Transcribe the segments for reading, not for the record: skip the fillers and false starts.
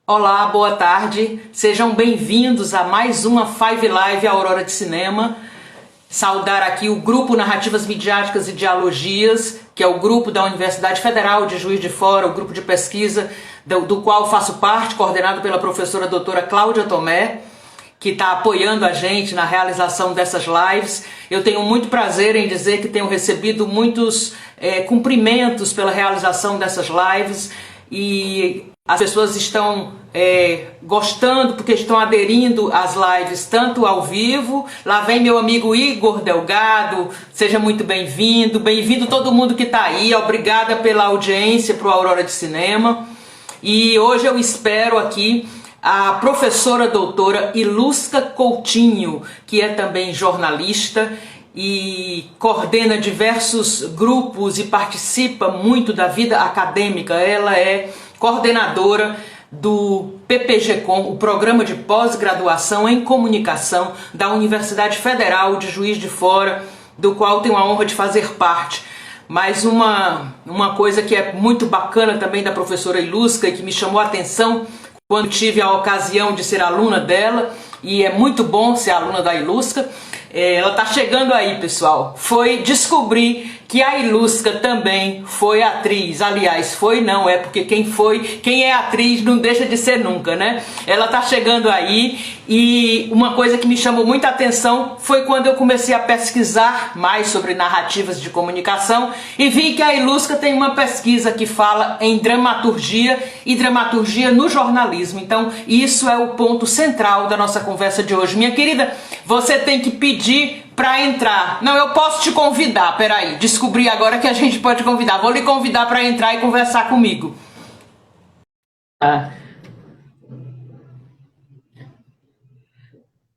Olá, boa tarde. Sejam bem-vindos a mais uma Five Live Aurora de Cinema. Saudar aqui o Grupo Narrativas Midiáticas e Dialogias, que é o grupo da Universidade Federal de Juiz de Fora, o grupo de pesquisa do qual faço parte, coordenado pela professora doutora Cláudia Tomé, que está apoiando a gente na realização dessas lives. Eu tenho muito prazer em dizer que tenho recebido muitos cumprimentos pela realização dessas lives e as pessoas estão gostando porque estão aderindo às lives tanto ao vivo. Lá vem meu amigo Igor Delgado, seja muito bem-vindo. Bem-vindo todo mundo que está aí. Obrigada pela audiência para o Aurora de Cinema. E hoje eu espero aqui a professora doutora Ilusca Coutinho, que é também jornalista e coordena diversos grupos e participa muito da vida acadêmica. Ela é coordenadora do PPG-Com, o Programa de Pós-Graduação em Comunicação da Universidade Federal de Juiz de Fora, do qual tenho a honra de fazer parte. Mas uma coisa que é muito bacana também da professora Ilusca e que me chamou a atenção quando tive a ocasião de ser aluna dela, e é muito bom ser aluna da Ilusca, ela está chegando aí, pessoal, foi descobrir que a Ilusca também foi atriz. Aliás, foi não, é porque quem é atriz não deixa de ser nunca, né? Ela tá chegando aí e uma coisa que me chamou muita atenção foi quando eu comecei a pesquisar mais sobre narrativas de comunicação e vi que a Ilusca tem uma pesquisa que fala em dramaturgia e dramaturgia no jornalismo. Então, isso é o ponto central da nossa conversa de hoje. Minha querida, você tem que pedir para entrar. Não, eu posso te convidar, peraí. Descobri agora que a gente pode convidar. Vou lhe convidar para entrar e conversar comigo. Ah,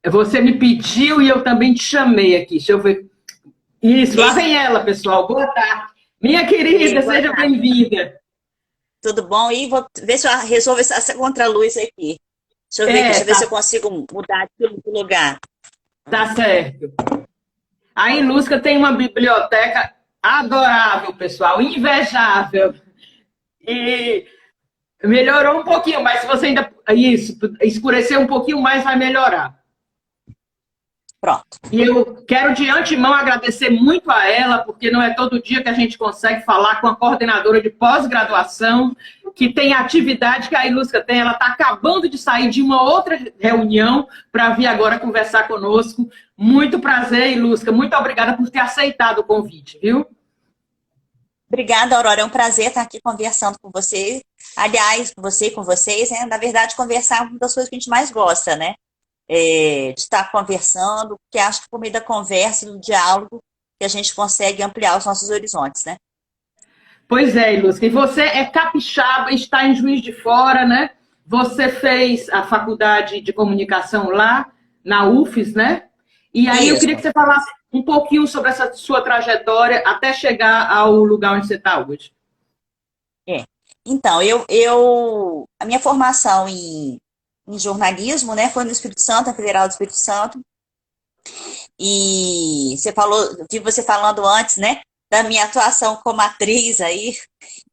você me pediu e eu também te chamei aqui. Deixa eu ver. Isso, lá vem ela, pessoal. Boa tarde. Minha Ei, querida, boa seja tarde. bem-vinda. Tudo bom? E vou ver se eu resolvo essa contraluz aqui. Deixa eu ver aqui, deixa É, eu ver se tá, eu consigo mudar aqui o lugar. tá certo. A Ilusca tem uma biblioteca adorável, pessoal, invejável. E melhorou um pouquinho, mas se você ainda. Isso, escurecer um pouquinho mais, vai melhorar. Pronto. E eu quero de antemão agradecer muito a ela, porque não é todo dia que a gente consegue falar com a coordenadora de pós-graduação, que tem a atividade que a Ilusca tem. Ela está acabando de sair de uma outra reunião para vir agora conversar conosco. Muito prazer, Ilusca. Muito obrigada por ter aceitado o convite, viu? Obrigada, Aurora. É um prazer estar aqui conversando com você. Aliás, com você e com vocês, né? Na verdade, conversar é uma das coisas que a gente mais gosta, né? De estar conversando, porque acho que por meio da conversa e do diálogo que a gente consegue ampliar os nossos horizontes, né? Pois é, Ilusca. E você é capixaba, está em Juiz de Fora, né? Você fez a faculdade de comunicação lá na UFES, né? E aí eu queria que Isso. você falasse um pouquinho sobre essa sua trajetória até chegar ao lugar onde você está hoje. É. Então, a minha formação em jornalismo, né, foi no Espírito Santo, na Federal do Espírito Santo, e você falou, vi você falando antes, né, da minha atuação como atriz aí,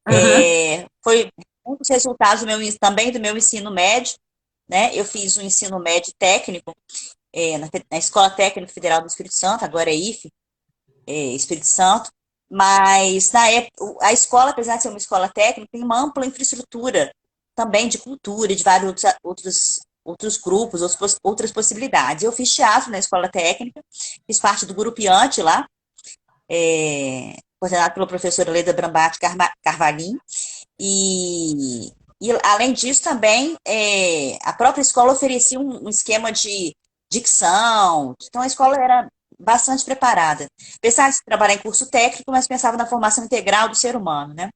Aham. foi um dos resultados também do meu ensino médio, né, eu fiz o ensino médio técnico, na Escola Técnica Federal do Espírito Santo, agora é IFE, Espírito Santo, mas na época, a escola, apesar de ser uma escola técnica, tem uma ampla infraestrutura também de cultura e de vários outros grupos, outras possibilidades. Eu fiz teatro na escola técnica, fiz parte do grupo IANTE lá, coordenado pela professora Leda Brambati Carvalhin, e além disso também a própria escola oferecia um esquema de dicção, então a escola era bastante preparada. Pensava em trabalhar em curso técnico, mas pensava na formação integral do ser humano, né?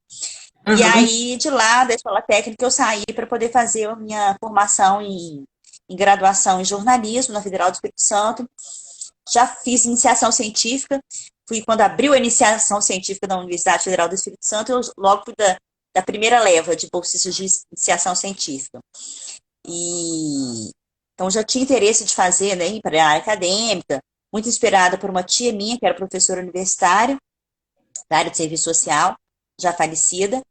E Aham. aí, de lá da escola técnica, eu saí para poder fazer a minha formação em graduação em jornalismo na Federal do Espírito Santo. Já fiz iniciação científica, fui quando abriu a iniciação científica da Universidade Federal do Espírito Santo, eu logo fui da primeira leva de bolsistas de iniciação científica. E então já tinha interesse de fazer, né, para a área acadêmica, muito inspirada por uma tia minha, que era professora universitária, da área de serviço social, já falecida,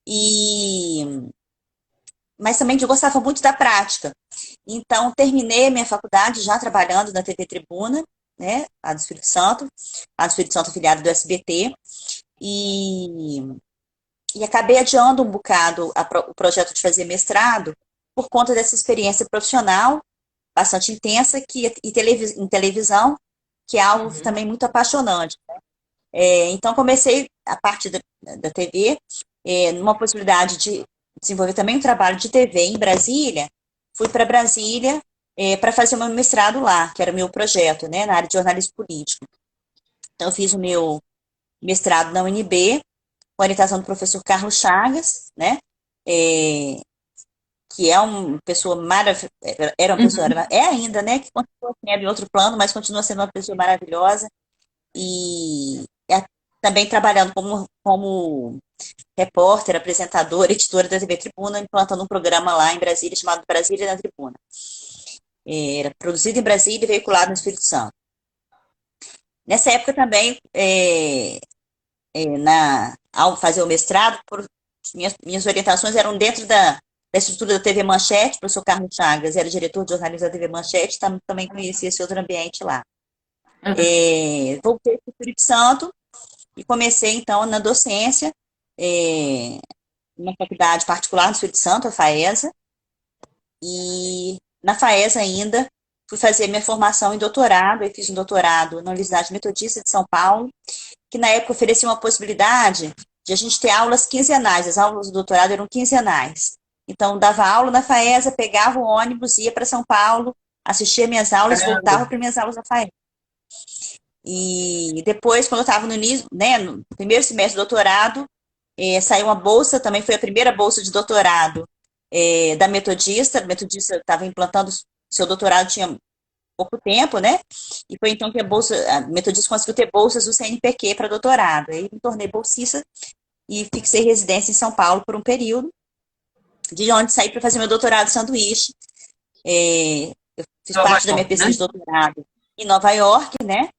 e mas também que eu gostava muito da prática. Então, terminei a minha faculdade já trabalhando na TV Tribuna, né, a do Espírito Santo afiliado do SBT, e, e acabei adiando um bocado o projeto de fazer mestrado por conta dessa experiência profissional bastante intensa em televisão, que é algo também muito apaixonante. Então, comecei a partir da TV, numa possibilidade de desenvolver também um trabalho de TV em Brasília. Fui para Brasília para fazer o meu mestrado lá, que era o meu projeto, né, na área de jornalismo político. Então, eu fiz o meu mestrado na UNB, com orientação do professor Carlos Chagas, né, que é uma pessoa maravilhosa, era uma pessoa, é ainda, né, que continua sendo em outro plano, mas continua sendo uma pessoa maravilhosa, e também trabalhando como repórter, apresentadora, editora da TV Tribuna, implantando um programa lá em Brasília, chamado Brasília na Tribuna. Era produzido em Brasília e veiculado no Espírito Santo. Nessa época também, ao fazer o mestrado, minhas orientações eram dentro da estrutura da TV Manchete. O professor Carlos Chagas era diretor de jornalismo da TV Manchete, também conhecia esse outro ambiente lá. Voltei para o Espírito Santo e comecei, então, na docência, numa faculdade particular no Espírito Santo, a FAESA, e na FAESA ainda fui fazer minha formação em doutorado. Eu fiz um doutorado na Universidade Metodista de São Paulo, que na época oferecia uma possibilidade de a gente ter aulas quinzenais. As aulas do doutorado eram quinzenais. Então, dava aula na FAESA, pegava o ônibus, ia para São Paulo, assistia minhas aulas, voltava para minhas aulas na FAESA. E depois, quando eu estava no início, né, no primeiro semestre do doutorado, saiu uma bolsa, também foi a primeira bolsa de doutorado da Metodista. A Metodista estava implantando seu doutorado, tinha pouco tempo, né? E foi então que a Metodista conseguiu ter bolsas do CNPq para doutorado. Aí me tornei bolsista e fixei residência em São Paulo por um período, de onde saí para fazer meu doutorado de sanduíche. Eu fiz parte da minha pesquisa de doutorado em Nova York, né?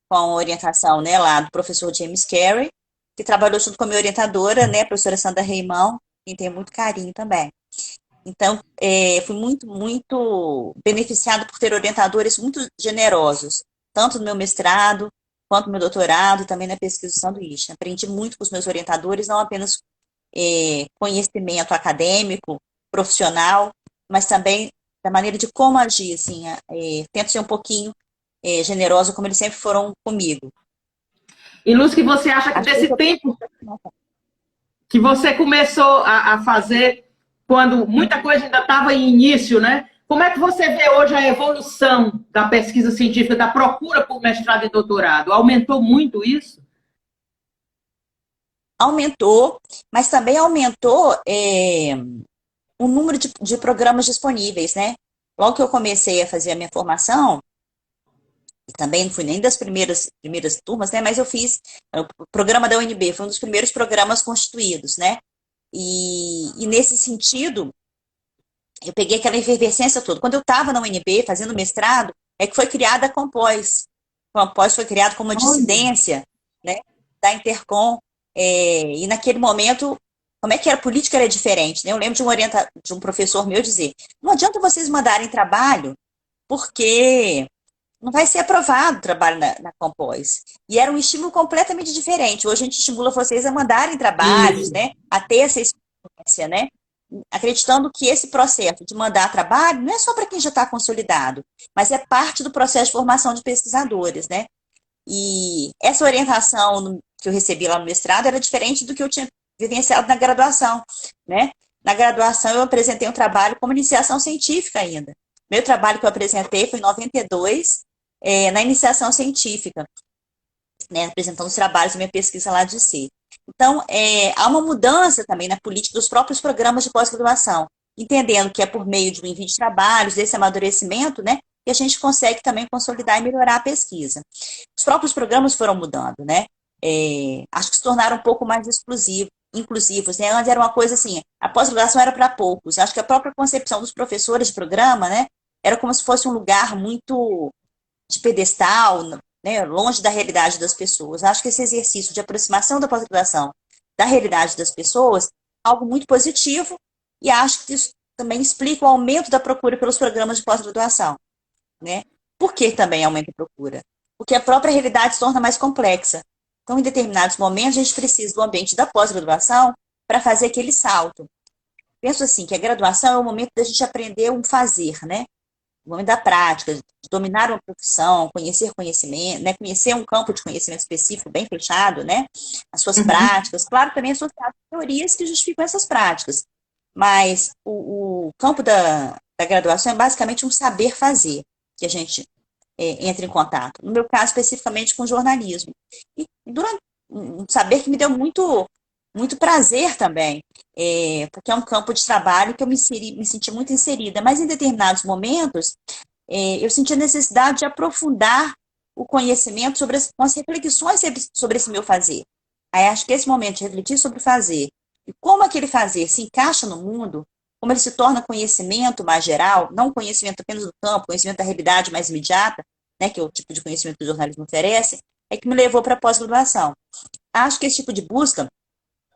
Com a orientação, né, lá do professor James Carey, que trabalhou junto com a minha orientadora, né, a professora Sandra Reimão, quem tem muito carinho também. Então, fui muito, muito beneficiada por ter orientadores muito generosos, tanto no meu mestrado, quanto no meu doutorado, e também na pesquisa do sanduíche. Aprendi muito com os meus orientadores, não apenas conhecimento acadêmico, profissional, mas também da maneira de como agir, assim, tento ser um pouquinho generosa, como eles sempre foram comigo. E, Luz, que você acha que desse tempo que você começou a fazer, quando muita coisa ainda estava em início, né? Como é que você vê hoje a evolução da pesquisa científica, da procura por mestrado e doutorado? Aumentou muito isso? Aumentou, mas também aumentou o número de programas disponíveis, né? Logo que eu comecei a fazer a minha formação, e também não fui nem das primeiras turmas, né? Mas eu fiz o programa da UNB, foi um dos primeiros programas constituídos, né? E nesse sentido, eu peguei aquela efervescência toda. Quando eu estava na UNB fazendo mestrado, é que foi criada a Compós. A Compós foi criada como uma dissidência, né, da Intercom. E naquele momento, como é que era? A política era diferente, né? Eu lembro de um professor meu dizer: não adianta vocês mandarem trabalho, porque não vai ser aprovado o trabalho na Compós. E era um estímulo completamente diferente. Hoje a gente estimula vocês a mandarem trabalhos, né? A ter essa experiência, né? Acreditando que esse processo de mandar trabalho não é só para quem já está consolidado, mas é parte do processo de formação de pesquisadores, né? E essa orientação que eu recebi lá no mestrado era diferente do que eu tinha vivenciado na graduação, né? Na graduação eu apresentei um trabalho como iniciação científica ainda. Meu trabalho que eu apresentei foi em 92, na iniciação científica, né, apresentando os trabalhos da minha pesquisa lá de C. Então, há uma mudança também na política dos próprios programas de pós-graduação, entendendo que é por meio de um envio de trabalhos, desse amadurecimento, né, que a gente consegue também consolidar e melhorar a pesquisa. Os próprios programas foram mudando, né, acho que se tornaram um pouco mais inclusivos, né, antes era uma coisa assim, a pós-graduação era para poucos, acho que a própria concepção dos professores de programa, né, era como se fosse um lugar muito de pedestal, né, longe da realidade das pessoas. Acho que esse exercício de aproximação da pós-graduação da realidade das pessoas é algo muito positivo, E acho que isso também explica o aumento da procura pelos programas de pós-graduação, né? Por que também aumenta a procura? Porque a própria realidade se torna mais complexa. Então, em determinados momentos, a gente precisa do ambiente da pós-graduação para fazer aquele salto. Penso assim, que a graduação é o momento da gente aprender um fazer, né? O momento da prática, de dominar uma profissão, conhecer conhecimento, né? Conhecer um campo de conhecimento específico bem fechado, né? As suas práticas, claro, também associado a teorias que justificam essas práticas. Mas o campo da graduação é basicamente um saber fazer, que a gente entra em contato. No meu caso, especificamente com jornalismo. E durante um saber que me deu muito prazer também, porque é um campo de trabalho que eu me senti muito inserida, mas em determinados momentos eu senti a necessidade de aprofundar o conhecimento com as reflexões sobre esse meu fazer. Aí acho que esse momento de refletir sobre o fazer e como aquele fazer se encaixa no mundo, como ele se torna conhecimento mais geral, não conhecimento apenas do campo, conhecimento da realidade mais imediata, né, que é o tipo de conhecimento que o jornalismo oferece, é que me levou para a pós-graduação. Acho que esse tipo de busca,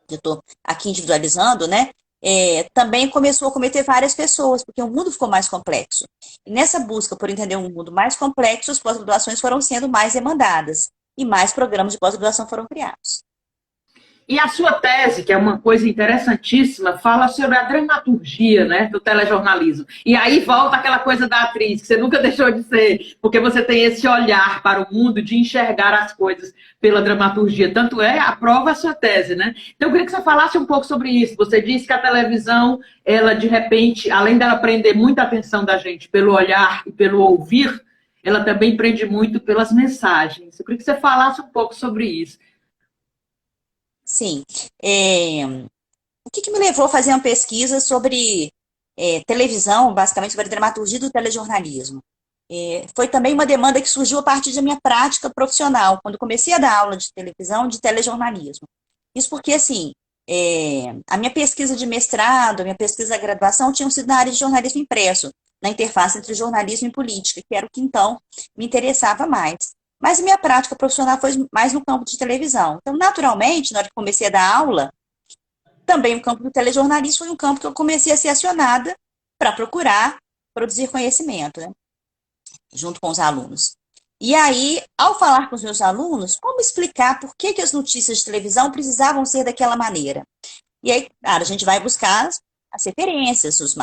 que eu estou aqui individualizando, né, também começou a cometer várias pessoas, porque o mundo ficou mais complexo. E nessa busca por entender um mundo mais complexo, as pós-graduações foram sendo mais demandadas e mais programas de pós-graduação foram criados. E a sua tese, que é uma coisa interessantíssima, fala sobre a dramaturgia, né, do telejornalismo. E aí volta aquela coisa da atriz, que você nunca deixou de ser, porque você tem esse olhar para o mundo de enxergar as coisas pela dramaturgia. Tanto é, aprova a sua tese, né? Então eu queria que você falasse um pouco sobre isso. Você disse que a televisão, ela de repente, além dela prender muita atenção da gente pelo olhar e pelo ouvir, ela também prende muito pelas mensagens. Eu queria que você falasse um pouco sobre isso. Sim. O que me levou a fazer uma pesquisa sobre televisão, basicamente sobre a dramaturgia do telejornalismo? Foi também uma demanda que surgiu a partir da minha prática profissional, quando comecei a dar aula de televisão, de telejornalismo. Isso porque, assim, a minha pesquisa de mestrado, a minha pesquisa da graduação tinham sido na área de jornalismo impresso, na interface entre jornalismo e política, que era o que então me interessava mais. Mas a minha prática profissional foi mais no campo de televisão. Então, naturalmente, na hora que comecei a dar aula, também o campo do telejornalismo foi um campo que eu comecei a ser acionada para procurar produzir conhecimento, né, junto com os alunos. E aí, ao falar com os meus alunos, como explicar por que as notícias de televisão precisavam ser daquela maneira? E aí, claro, a gente vai buscar as referências, os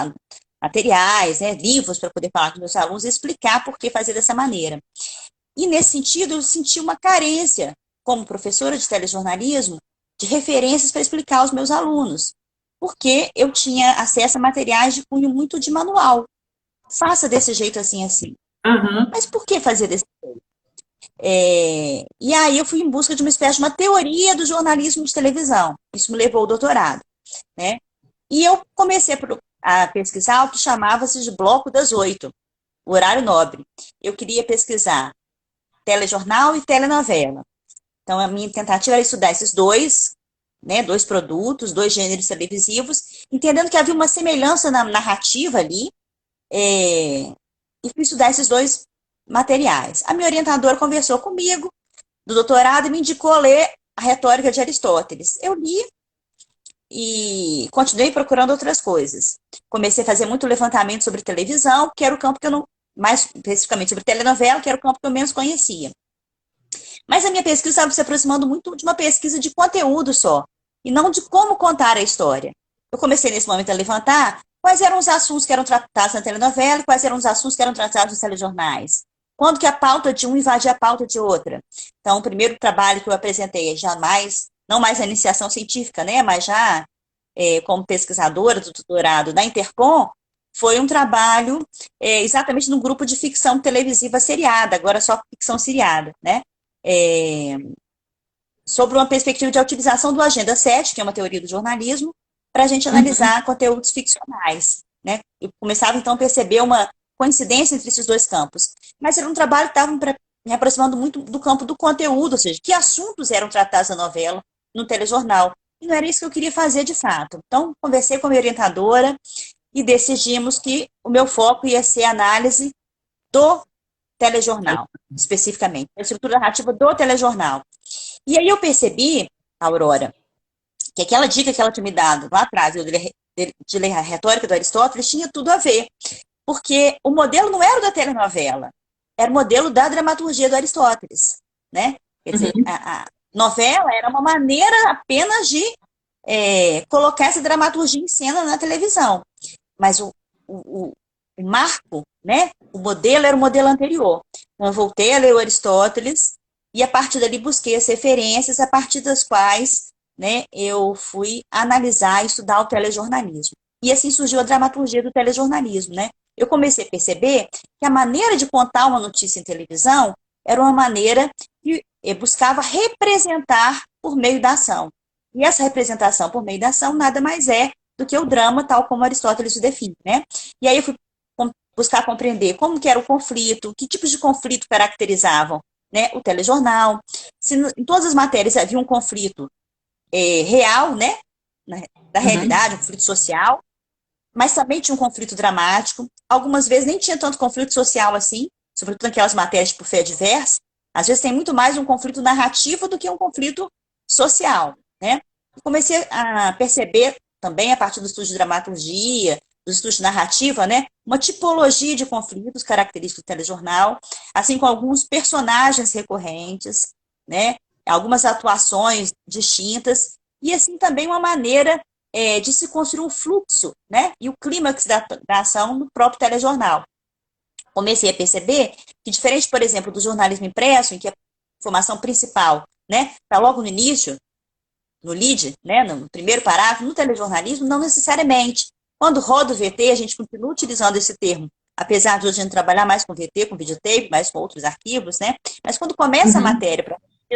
materiais, né, livros para poder falar com os meus alunos e explicar por que fazer dessa maneira. E, nesse sentido, eu senti uma carência, como professora de telejornalismo, de referências para explicar aos meus alunos, porque eu tinha acesso a materiais de cunho muito de manual. Faça desse jeito, assim, assim. Uhum. Mas por que fazer desse jeito? E aí eu fui em busca de uma espécie de uma teoria do jornalismo de televisão. Isso me levou ao doutorado, né? E eu comecei a pesquisar o que chamava-se de Bloco das 8, o horário nobre. Eu queria pesquisar telejornal e telenovela. Então, a minha tentativa era estudar esses dois, né, dois produtos, dois gêneros televisivos, entendendo que havia uma semelhança na narrativa ali, e fui estudar esses dois materiais. A minha orientadora conversou comigo, do doutorado, e me indicou ler a Retórica de Aristóteles. Eu li e continuei procurando outras coisas. Comecei a fazer muito levantamento sobre televisão, que era o campo que eu não, mais especificamente sobre telenovela, que era o campo que eu menos conhecia. Mas a minha pesquisa estava se aproximando muito de uma pesquisa de conteúdo só, e não de como contar a história. Eu comecei nesse momento a levantar quais eram os assuntos que eram tratados na telenovela e quais eram os assuntos que eram tratados nos telejornais. Quando que a pauta de um invadia a pauta de outra. Então, o primeiro trabalho que eu apresentei, não mais a iniciação científica, né, mas já como pesquisadora do doutorado da Intercom, foi um trabalho exatamente no grupo de ficção televisiva seriada, agora só ficção seriada, né? Sobre uma perspectiva de utilização do Agenda 7, que é uma teoria do jornalismo, para a gente analisar conteúdos ficcionais, né? Eu começava, então, a perceber uma coincidência entre esses dois campos. Mas era um trabalho que estava me aproximando muito do campo do conteúdo, ou seja, que assuntos eram tratados na novela, no telejornal. E não era isso que eu queria fazer, de fato. Então, conversei com a minha orientadora e decidimos que o meu foco ia ser a análise do telejornal, especificamente, a estrutura narrativa do telejornal. E aí eu percebi, Aurora, que aquela dica que ela tinha me dado lá atrás, eu de ler a retórica do Aristóteles tinha tudo a ver, porque o modelo não era o da telenovela, era o modelo da dramaturgia do Aristóteles, né? Quer dizer, Uhum. a novela era uma maneira apenas de colocar essa dramaturgia em cena na televisão, mas o, o marco, né? O modelo era o modelo anterior. Então, eu voltei a ler o Aristóteles e a partir dali busquei as referências a partir das quais, né, eu fui analisar e estudar o telejornalismo. E assim surgiu a dramaturgia do telejornalismo, né? Eu comecei a perceber que a maneira de contar uma notícia em televisão era uma maneira que buscava representar por meio da ação. E essa representação por meio da ação nada mais é do que o drama, tal como Aristóteles o define, né? E aí eu fui buscar compreender como que era o conflito, que tipos de conflito caracterizavam, né, o telejornal, se em todas as matérias havia um conflito real, né, da Uhum. realidade, um conflito social, mas também tinha um conflito dramático. Algumas vezes nem tinha tanto conflito social assim, sobretudo naquelas matérias tipo fé diversa. Às vezes tem muito mais um conflito narrativo do que um conflito social, né? E comecei a perceber também, a partir do estudo de dramaturgia, do estudo de narrativa, né? Uma tipologia de conflitos característicos do telejornal, assim como alguns personagens recorrentes, né? Algumas atuações distintas, e assim também uma maneira de se construir um fluxo, né? E o clímax da ação no próprio telejornal. Comecei a perceber que, diferente, por exemplo, do jornalismo impresso, em que a informação principal, né, está logo no início, no lead, né, no primeiro parágrafo, no telejornalismo, não necessariamente. Quando roda o VT, a gente continua utilizando esse termo, apesar de hoje a gente trabalhar mais com VT, com videotape, mais com outros arquivos, né? Mas quando começa a Uhum. matéria,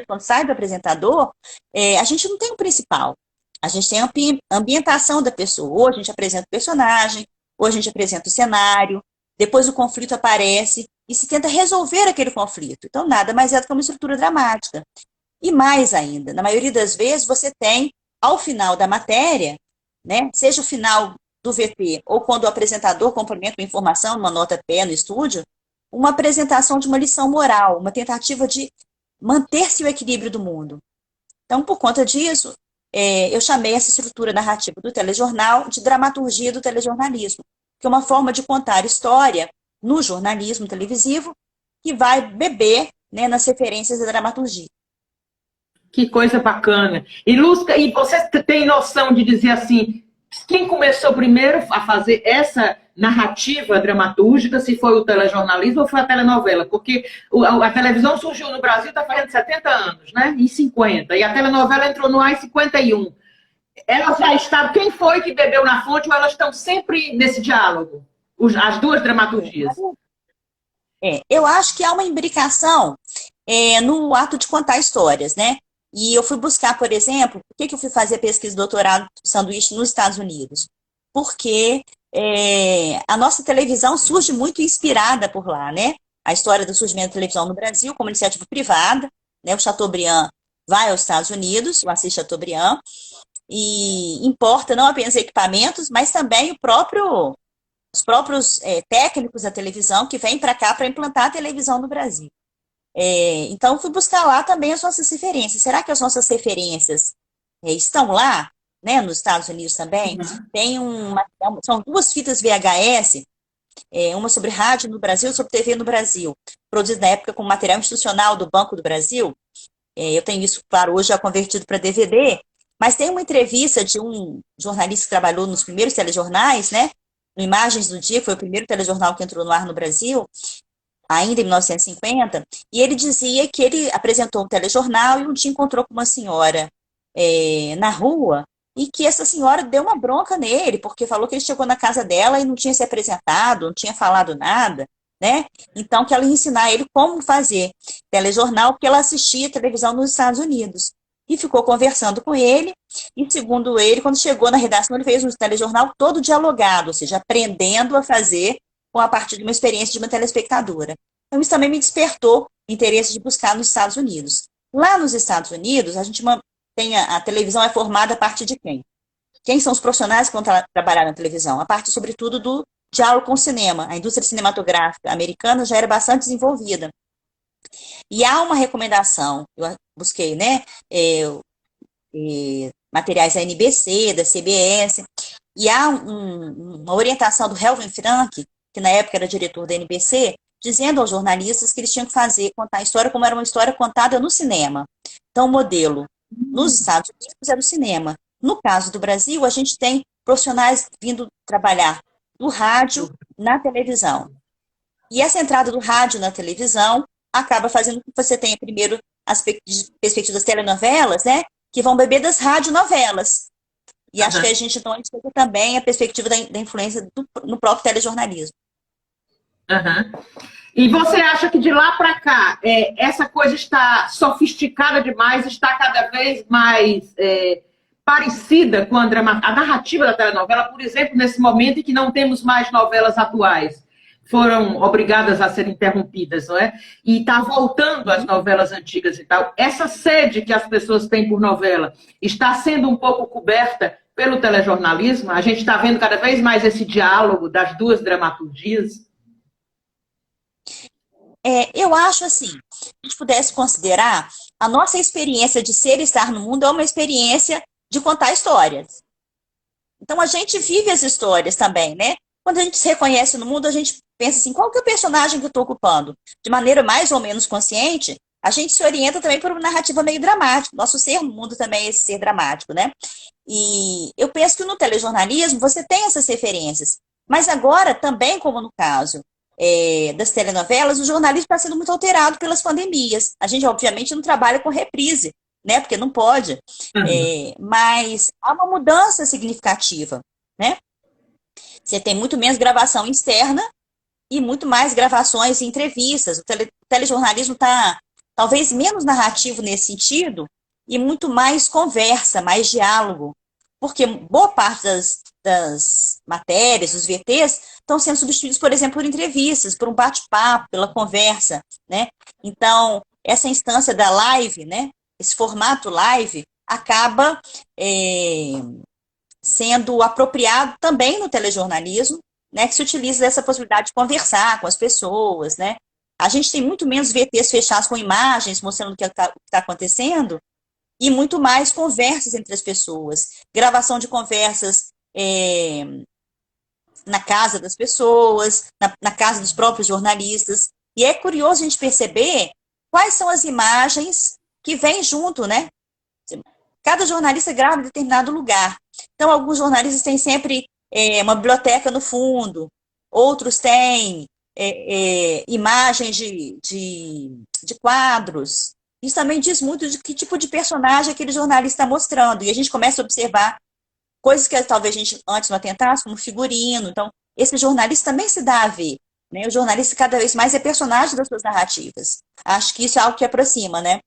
quando sai do apresentador, a gente não tem o principal. A gente tem a ambientação da pessoa. Ou a gente apresenta o personagem, ou a gente apresenta o cenário, depois o conflito aparece e se tenta resolver aquele conflito. Então, nada mais é do que uma estrutura dramática. E mais ainda, na maioria das vezes, você tem, ao final da matéria, né, seja o final do VT ou quando o apresentador complementa uma informação, uma nota pé no estúdio, uma apresentação de uma lição moral, uma tentativa de manter-se o equilíbrio do mundo. Então, por conta disso, eu chamei essa estrutura narrativa do telejornal de dramaturgia do telejornalismo, que é uma forma de contar história no jornalismo televisivo que vai beber, né, nas referências da dramaturgia. Que coisa bacana. E, Luz, e você tem noção de dizer assim, quem começou primeiro a fazer essa narrativa dramatúrgica, se foi o telejornalismo ou foi a telenovela? Porque a televisão surgiu no Brasil, está fazendo 70 anos, né? Em 50. E a telenovela entrou no ar em 51. Elas já estavam. Quem foi que bebeu na fonte ou elas estão sempre nesse diálogo? As duas dramaturgias. Eu acho que há uma imbricação no ato de contar histórias, né? E eu fui buscar, por exemplo, por que eu fui fazer pesquisa de doutorado de sanduíche nos Estados Unidos? Porque a nossa televisão surge muito inspirada por lá, né? A história do surgimento da televisão no Brasil como iniciativa privada, né? O Chateaubriand vai aos Estados Unidos, o Assis Chateaubriand, e importa não apenas equipamentos, mas também os próprios técnicos da televisão que vêm para cá para implantar a televisão no Brasil. Então, fui buscar lá também as nossas referências. Será que as nossas referências estão lá, né, nos Estados Unidos também? Tem são duas fitas VHS, uma sobre rádio no Brasil e sobre TV no Brasil, produzida na época com material institucional do Banco do Brasil. Eu tenho isso, claro, hoje já convertido para DVD, mas tem uma entrevista de um jornalista que trabalhou nos primeiros telejornais, né? No Imagens do Dia, que foi o primeiro telejornal que entrou no ar no Brasil, ainda em 1950, e ele dizia que ele apresentou um telejornal e um dia encontrou com uma senhora na rua, e que essa senhora deu uma bronca nele, porque falou que ele chegou na casa dela e não tinha se apresentado, não tinha falado nada, né? Então, que ela ia ensinar ele como fazer telejornal, porque ela assistia televisão nos Estados Unidos. E ficou conversando com ele, e segundo ele, quando chegou na redação, ele fez um telejornal todo dialogado, ou seja, aprendendo a fazer com a partir de uma experiência de uma telespectadora. Então, isso também me despertou interesse de buscar nos Estados Unidos. Lá nos Estados Unidos, a gente tem a televisão é formada a partir de quem? Quem são os profissionais que vão trabalhar na televisão? A partir, sobretudo, do diálogo com o cinema. A indústria cinematográfica americana já era bastante desenvolvida. E há uma recomendação, eu busquei, né, materiais da NBC, da CBS, E há uma orientação do Helvin Frank, que na época era diretor da NBC, dizendo aos jornalistas que eles tinham que contar a história como era uma história contada no cinema. Então, o modelo nos Estados Unidos era o cinema. No caso do Brasil, a gente tem profissionais vindo trabalhar do rádio na televisão. E essa entrada do rádio na televisão acaba fazendo com que você tenha primeiro as perspectivas das telenovelas, né? Que vão beber das radionovelas. E acho que a gente então explica também a perspectiva da influência no próprio telejornalismo. E você acha que de lá para cá essa coisa está sofisticada demais, está cada vez mais parecida com a narrativa da telenovela, por exemplo, nesse momento em que não temos mais novelas atuais, foram obrigadas a ser interrompidas, não é? E está voltando às novelas antigas e tal. Essa sede que as pessoas têm por novela está sendo um pouco coberta pelo telejornalismo? A gente está vendo cada vez mais esse diálogo das duas dramaturgias? Eu acho assim, se a gente pudesse considerar, a nossa experiência de ser e estar no mundo é uma experiência de contar histórias. Então, a gente vive as histórias também, né? Quando a gente se reconhece no mundo, a gente pensa assim, qual que é o personagem que eu estou ocupando? De maneira mais ou menos consciente, a gente se orienta também por uma narrativa meio dramática. Nosso ser no mundo também é esse ser dramático, né? E eu penso que no telejornalismo você tem essas referências. Mas agora, também como no caso das telenovelas, o jornalismo está sendo muito alterado pelas pandemias. A gente, obviamente, não trabalha com reprise, né? Porque não pode. Mas há uma mudança significativa, né? Você tem muito menos gravação externa e muito mais gravações e entrevistas. O telejornalismo está talvez menos narrativo nesse sentido e muito mais conversa, mais diálogo. Porque boa parte das matérias, dos VTs, estão sendo substituídos, por exemplo, por entrevistas, por um bate-papo, pela conversa, né? Então, essa instância da live, né? Esse formato live acaba sendo apropriado também no telejornalismo, né? Que se utiliza dessa possibilidade de conversar com as pessoas, né? A gente tem muito menos VTs fechados com imagens mostrando o que está acontecendo e muito mais conversas entre as pessoas. Gravação de conversas na casa das pessoas, na casa dos próprios jornalistas. E é curioso a gente perceber quais são as imagens que vêm junto, né? Cada jornalista grava em determinado lugar. Então, alguns jornalistas têm sempre uma biblioteca no fundo, outros têm imagens de quadros. Isso também diz muito de que tipo de personagem aquele jornalista está mostrando. E a gente começa a observar coisas que talvez a gente antes não atentasse, como figurino. Então, esse jornalista também se dá a ver, né? O jornalista cada vez mais é personagem das suas narrativas. Acho que isso é algo que aproxima, né?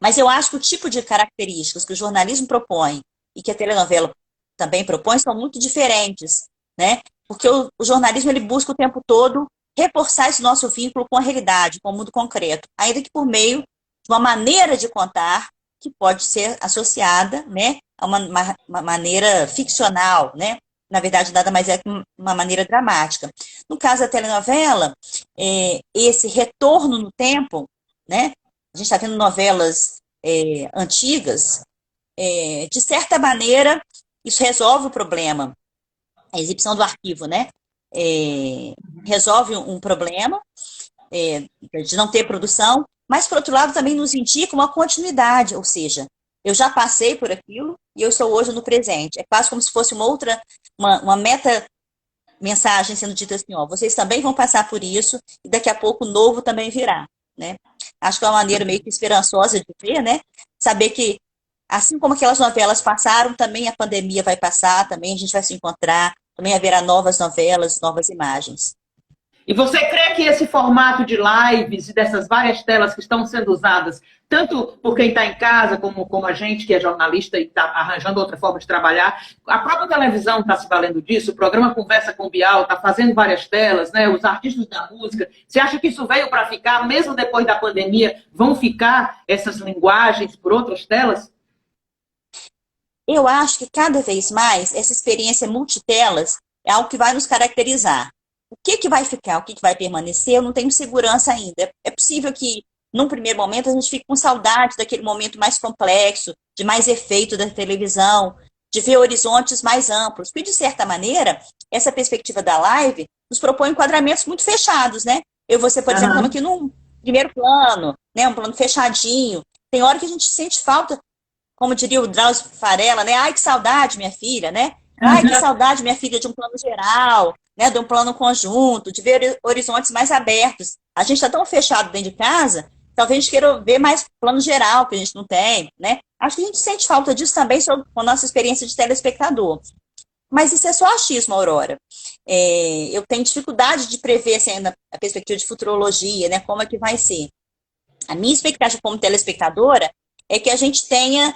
Mas eu acho que o tipo de características que o jornalismo propõe e que a telenovela também propõe são muito diferentes, né? Porque o jornalismo ele busca o tempo todo reforçar esse nosso vínculo com a realidade, com o mundo concreto, ainda que por meio de uma maneira de contar que pode ser associada, né, a uma maneira ficcional, né? Na verdade, nada mais é que uma maneira dramática. No caso da telenovela, esse retorno no tempo, né? A gente está vendo novelas antigas, de certa maneira, isso resolve o problema. A exibição do arquivo, né? Resolve um problema de não ter produção, mas, por outro lado, também nos indica uma continuidade, ou seja, eu já passei por aquilo e eu estou hoje no presente. É quase como se fosse uma meta-mensagem sendo dita assim, ó, vocês também vão passar por isso e daqui a pouco o novo também virá, né? Acho que é uma maneira meio que esperançosa de ver, né? Saber que, assim como aquelas novelas passaram, também a pandemia vai passar, também a gente vai se encontrar, também haverá novas novelas, novas imagens. E você crê que esse formato de lives e dessas várias telas que estão sendo usadas, tanto por quem está em casa, como a gente que é jornalista e está arranjando outra forma de trabalhar, a própria televisão está se valendo disso, o programa Conversa com o Bial está fazendo várias telas, né? Os artistas da música, você acha que isso veio para ficar, mesmo depois da pandemia, vão ficar essas linguagens por outras telas? Eu acho que cada vez mais essa experiência multitelas é algo que vai nos caracterizar. O que vai ficar, o que vai permanecer, eu não tenho segurança ainda. É possível que, num primeiro momento, a gente fique com saudade daquele momento mais complexo, de mais efeito da televisão, de ver horizontes mais amplos. Porque, de certa maneira, essa perspectiva da live nos propõe enquadramentos muito fechados, né? Eu e você, por exemplo, estamos aqui num primeiro plano, né? Um plano fechadinho. Tem hora que a gente sente falta, como diria o Drauzio Varela, né? Ai, que saudade, minha filha, né? Ai, que saudade, minha filha, de um plano geral, né? De um plano conjunto, de ver horizontes mais abertos. A gente está tão fechado dentro de casa, talvez a gente queira ver mais plano geral, que a gente não tem, né? Acho que a gente sente falta disso também com a nossa experiência de telespectador. Mas isso é só achismo, Aurora. Eu tenho dificuldade de prever, assim, a perspectiva de futurologia, né? Como é que vai ser. A minha expectativa como telespectadora é que a gente tenha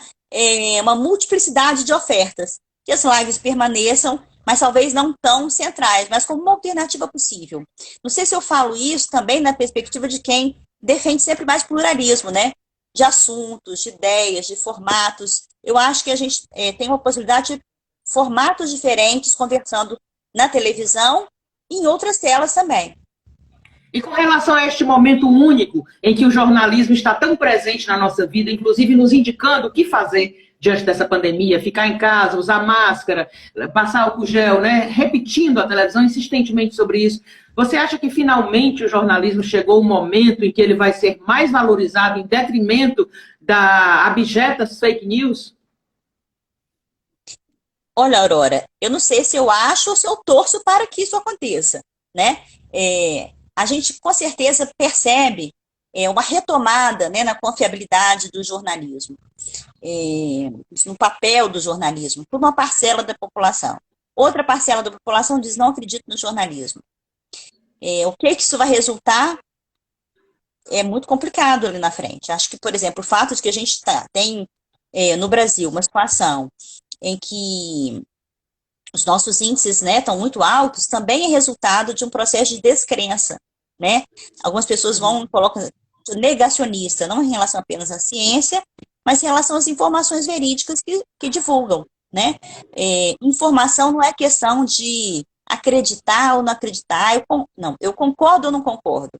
uma multiplicidade de ofertas, que as lives permaneçam, mas talvez não tão centrais, mas como uma alternativa possível. Não sei se eu falo isso também na perspectiva de quem defende sempre mais pluralismo, né? De assuntos, de ideias, de formatos. Eu acho que a gente tem uma possibilidade de formatos diferentes conversando na televisão e em outras telas também. E com relação a este momento único em que o jornalismo está tão presente na nossa vida, inclusive nos indicando o que fazer diante dessa pandemia, ficar em casa, usar máscara, passar álcool gel, né? Repetindo a televisão insistentemente sobre isso. Você acha que finalmente o jornalismo chegou ao momento em que ele vai ser mais valorizado em detrimento da abjetas fake news? Olha, Aurora, eu não sei se eu acho ou se eu torço para que isso aconteça, né? A gente com certeza percebe uma retomada, né, na confiabilidade do jornalismo, no papel do jornalismo, por uma parcela da população. Outra parcela da população diz: não acredito no jornalismo. O que isso vai resultar é muito complicado ali na frente. Acho que, por exemplo, o fato de que a gente tem no Brasil uma situação em que os nossos índices, né, estão muito altos, também é resultado de um processo de descrença, né? Algumas pessoas colocam negacionista, não em relação apenas à ciência, mas em relação às informações verídicas que divulgam, né? Informação não é questão de acreditar ou não acreditar, eu concordo ou não concordo.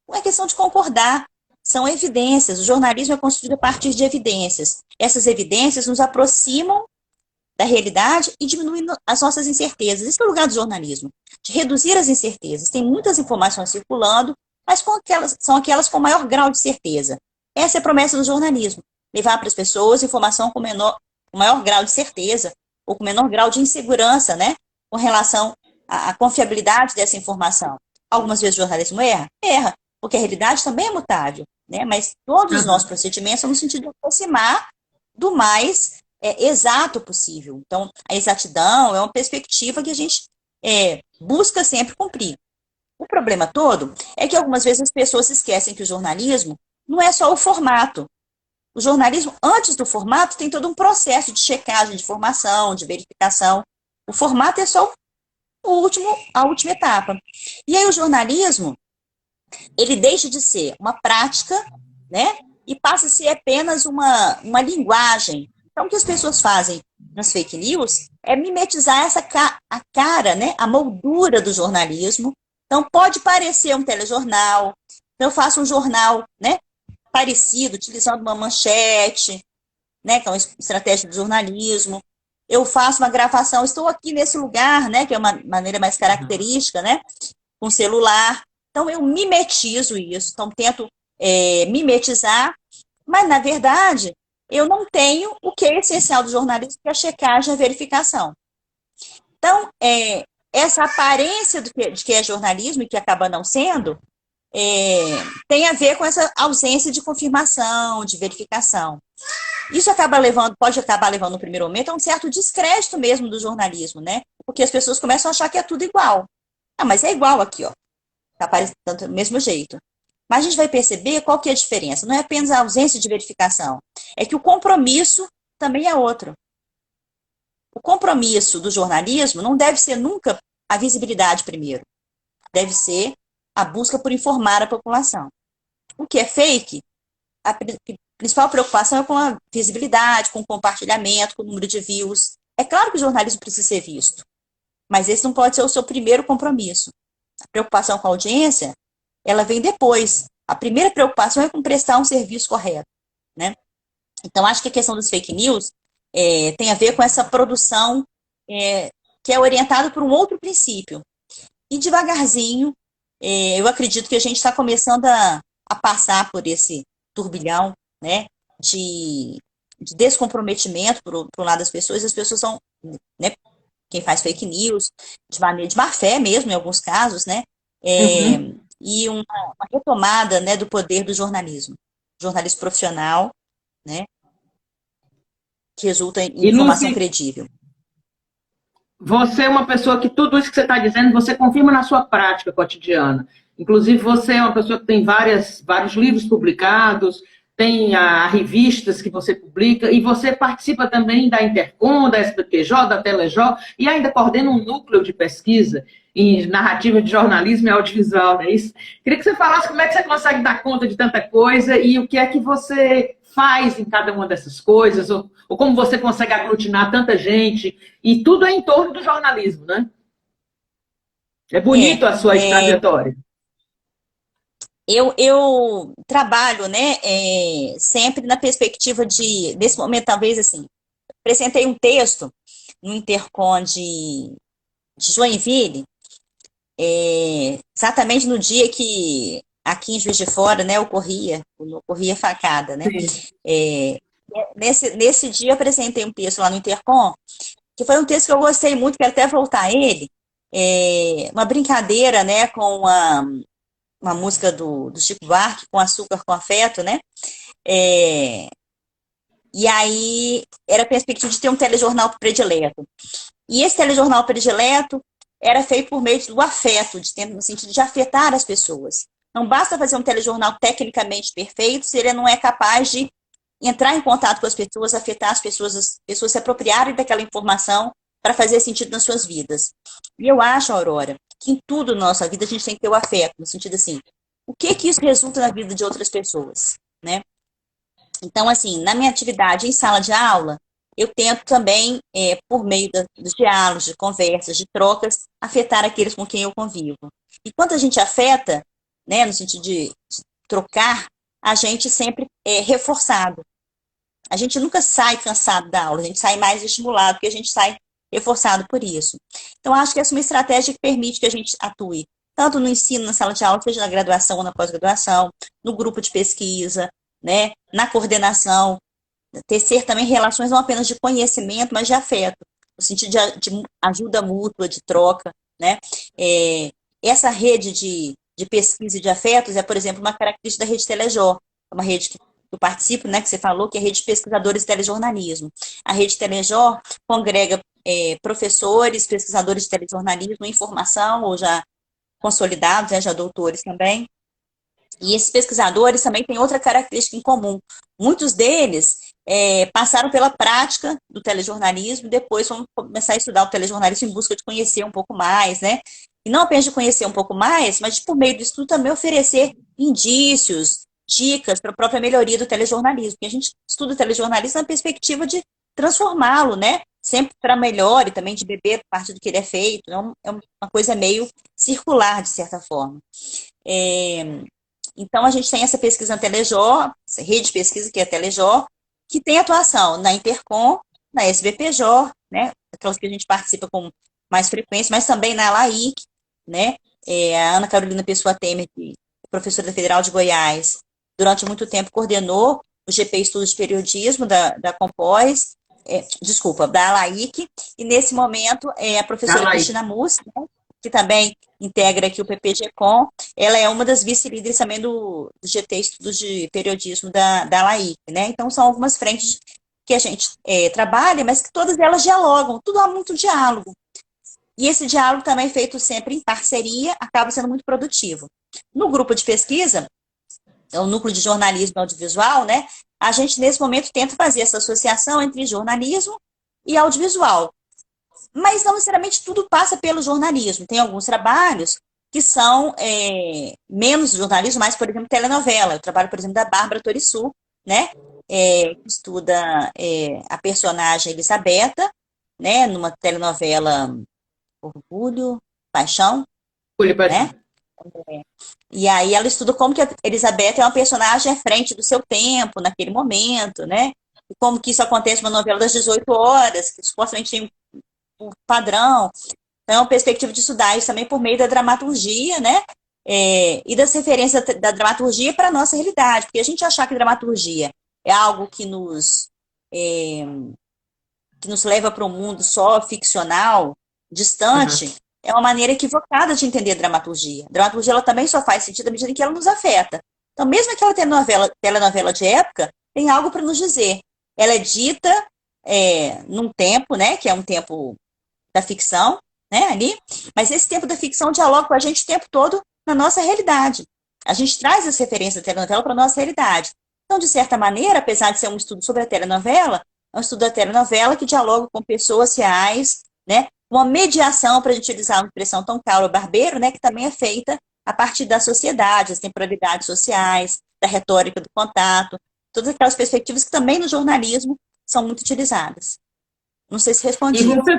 Não é questão de concordar, são evidências. O jornalismo é construído a partir de evidências. Essas evidências nos aproximam da realidade e diminuem as nossas incertezas. Esse é o lugar do jornalismo, de reduzir as incertezas. Tem muitas informações circulando, mas são aquelas com maior grau de certeza. Essa é a promessa do jornalismo, levar para as pessoas informação com maior grau de certeza, ou com menor grau de insegurança, né, com relação à confiabilidade dessa informação. Algumas vezes o jornalismo erra, porque a realidade também é mutável, né, mas todos os nossos procedimentos são no sentido de aproximar do mais exato possível. Então, a exatidão é uma perspectiva que a gente busca sempre cumprir. O problema todo é que algumas vezes as pessoas esquecem que o jornalismo não é só o formato. O jornalismo, antes do formato, tem todo um processo de checagem de informação, de verificação. O formato é só a última etapa. E aí o jornalismo, ele deixa de ser uma prática, né? E passa a ser apenas uma linguagem. Então, o que as pessoas fazem nas fake news é mimetizar a cara, né? A moldura do jornalismo. Então, pode parecer um telejornal. Então, eu faço um jornal, né, parecido, utilizando uma manchete, né, que é uma estratégia do jornalismo. Eu faço uma gravação, estou aqui nesse lugar, né, que é uma maneira mais característica, né, com celular. Então, eu mimetizo isso. Então, tento mimetizar, mas, na verdade, eu não tenho o que é essencial do jornalismo, que é a checagem e a verificação. Então, essa aparência de que é jornalismo e que acaba não sendo, tem a ver com essa ausência de confirmação, de verificação. Isso pode acabar levando no primeiro momento a um certo descrédito mesmo do jornalismo, né? Porque as pessoas começam a achar que é tudo igual. Ah, mas é igual aqui, ó. Tá aparecendo do mesmo jeito. Mas a gente vai perceber qual que é a diferença. Não é apenas a ausência de verificação. É que o compromisso também é outro. O compromisso do jornalismo não deve ser nunca a visibilidade primeiro. Deve ser a busca por informar a população. O que é fake, a principal preocupação é com a visibilidade, com o compartilhamento, com o número de views. É claro que o jornalismo precisa ser visto, mas esse não pode ser o seu primeiro compromisso. A preocupação com a audiência, ela vem depois. A primeira preocupação é com prestar um serviço correto, né? Então, acho que a questão das fake news tem a ver com essa produção que é orientada por um outro princípio. E devagarzinho, eu acredito que a gente está começando a passar por esse turbilhão, né, de descomprometimento por um lado das pessoas. As pessoas são, né, quem faz fake news, de má fé mesmo, em alguns casos, né, Uhum. e uma retomada, né, do poder do jornalismo profissional, né, que resulta em E informação Lucy, credível. você é uma pessoa que tudo isso que você está dizendo, você confirma na sua prática cotidiana. Inclusive, você é uma pessoa que tem vários livros publicados, tem revistas que você publica, e você participa também da Intercom, da SBPJ, da Telejó, e ainda coordena um núcleo de pesquisa em narrativa de jornalismo e audiovisual, não é isso? Queria que você falasse como é que você consegue dar conta de tanta coisa e o que é que você faz em cada uma dessas coisas, ou como você consegue aglutinar tanta gente, e tudo é em torno do jornalismo, né? É bonito É, a sua trajetória. eu trabalho, né, sempre na perspectiva nesse momento, talvez assim, apresentei um texto no Intercom de Joinville, exatamente no dia que aqui em Juiz de Fora, né, ocorria facada, né? Sim. É, nesse dia eu apresentei um texto lá no Intercom, que foi um texto que eu gostei muito, quero até voltar a ele, uma brincadeira, né, com uma música do Chico Buarque, Com Açúcar, com Afeto, né? É, e aí era a perspectiva de ter um telejornal predileto. E esse telejornal predileto era feito por meio do afeto, no sentido de afetar as pessoas. Não basta fazer um telejornal tecnicamente perfeito se ele não é capaz de entrar em contato com as pessoas, afetar as pessoas se apropriarem daquela informação para fazer sentido nas suas vidas. E eu acho, Aurora, que em tudo na nossa vida a gente tem que ter o afeto, no sentido assim, o que que isso resulta na vida de outras pessoas, né? Então, assim, na minha atividade em sala de aula, eu tento também, por meio dos diálogos, de conversas, de trocas, afetar aqueles com quem eu convivo. E quando a gente afeta, né, no sentido de trocar, a gente sempre é reforçado. A gente nunca sai cansado da aula, a gente sai mais estimulado, porque a gente sai reforçado por isso. Então, acho que essa é uma estratégia que permite que a gente atue tanto no ensino, na sala de aula, seja na graduação ou na pós-graduação, no grupo de pesquisa, né, na coordenação, tecer também relações não apenas de conhecimento, mas de afeto, no sentido de ajuda mútua, de troca, né? Essa rede de pesquisa e de afetos é, por exemplo, uma característica da rede Telejó, uma rede que eu participo, né, que você falou, que é a rede de pesquisadores de telejornalismo. A rede Telejó congrega professores, pesquisadores de telejornalismo em formação, ou já consolidados, né, já doutores também. E esses pesquisadores também têm outra característica em comum. Muitos deles passaram pela prática do telejornalismo e depois vão começar a estudar o telejornalismo em busca de conhecer um pouco mais, né? E não apenas de conhecer um pouco mais, mas por meio do estudo também oferecer indícios, dicas para a própria melhoria do telejornalismo. Porque a gente estuda o telejornalismo na perspectiva de transformá-lo, né? Sempre para melhor e também de beber parte do que ele é feito. É uma coisa meio circular, de certa forma. Então, a gente tem essa pesquisa na Telejó, essa rede de pesquisa que é a Telejó, que tem atuação na Intercom, na SBPJ, né, aquelas que a gente participa com mais frequência, mas também na LAIC, né, a Ana Carolina Pessoa Temer, que é professora da Federal de Goiás, durante muito tempo coordenou o GP Estudos de Periodismo da Compós, da LAIC, e nesse momento a professora Fala aí. Cristina Mussi, né, que também integra aqui o PPG-Com, ela é uma das vice-líderes também do GT Estudos de Periodismo da LAIC, né? Então, são algumas frentes que a gente trabalha, mas que todas elas dialogam, tudo há muito diálogo. E esse diálogo também feito sempre em parceria, acaba sendo muito produtivo. No grupo de pesquisa, é o núcleo de jornalismo audiovisual, né? A gente, nesse momento, tenta fazer essa associação entre jornalismo e audiovisual. Mas não necessariamente tudo passa pelo jornalismo. Tem alguns trabalhos que são menos jornalismo, mais, por exemplo, telenovela. Eu trabalho, por exemplo, da Bárbara Torissu, né? Que estuda a personagem Elisabetta, né? Numa telenovela Orgulho, Paixão, Olha, né? E aí ela estuda como que a Elisabetta é uma personagem à frente do seu tempo, naquele momento, né? e como que isso acontece numa novela das 18 horas, que supostamente tem um padrão. Então, é uma perspectiva de estudar isso também por meio da dramaturgia, né? E das referências da dramaturgia para a nossa realidade, porque a gente achar que dramaturgia é algo é, que nos leva para um mundo só ficcional, Aham. distante, é uma maneira equivocada de entender a dramaturgia. A dramaturgia ela também só faz sentido à medida em que ela nos afeta. Então, mesmo aquela telenovela de época, tem algo para nos dizer. Ela é dita num tempo, né, que é um tempo da ficção, né, ali, mas esse tempo da ficção dialoga com a gente o tempo todo na nossa realidade. A gente traz as referências da telenovela para a nossa realidade. Então, de certa maneira, apesar de ser um estudo sobre a telenovela, é um estudo da telenovela que dialoga com pessoas reais, né, uma mediação, para a gente utilizar uma expressão tão Carol Barbeiro, né, que também é feita a partir da sociedade, as temporalidades sociais, da retórica do contato, todas aquelas perspectivas que também no jornalismo são muito utilizadas. Não sei se E respondi. você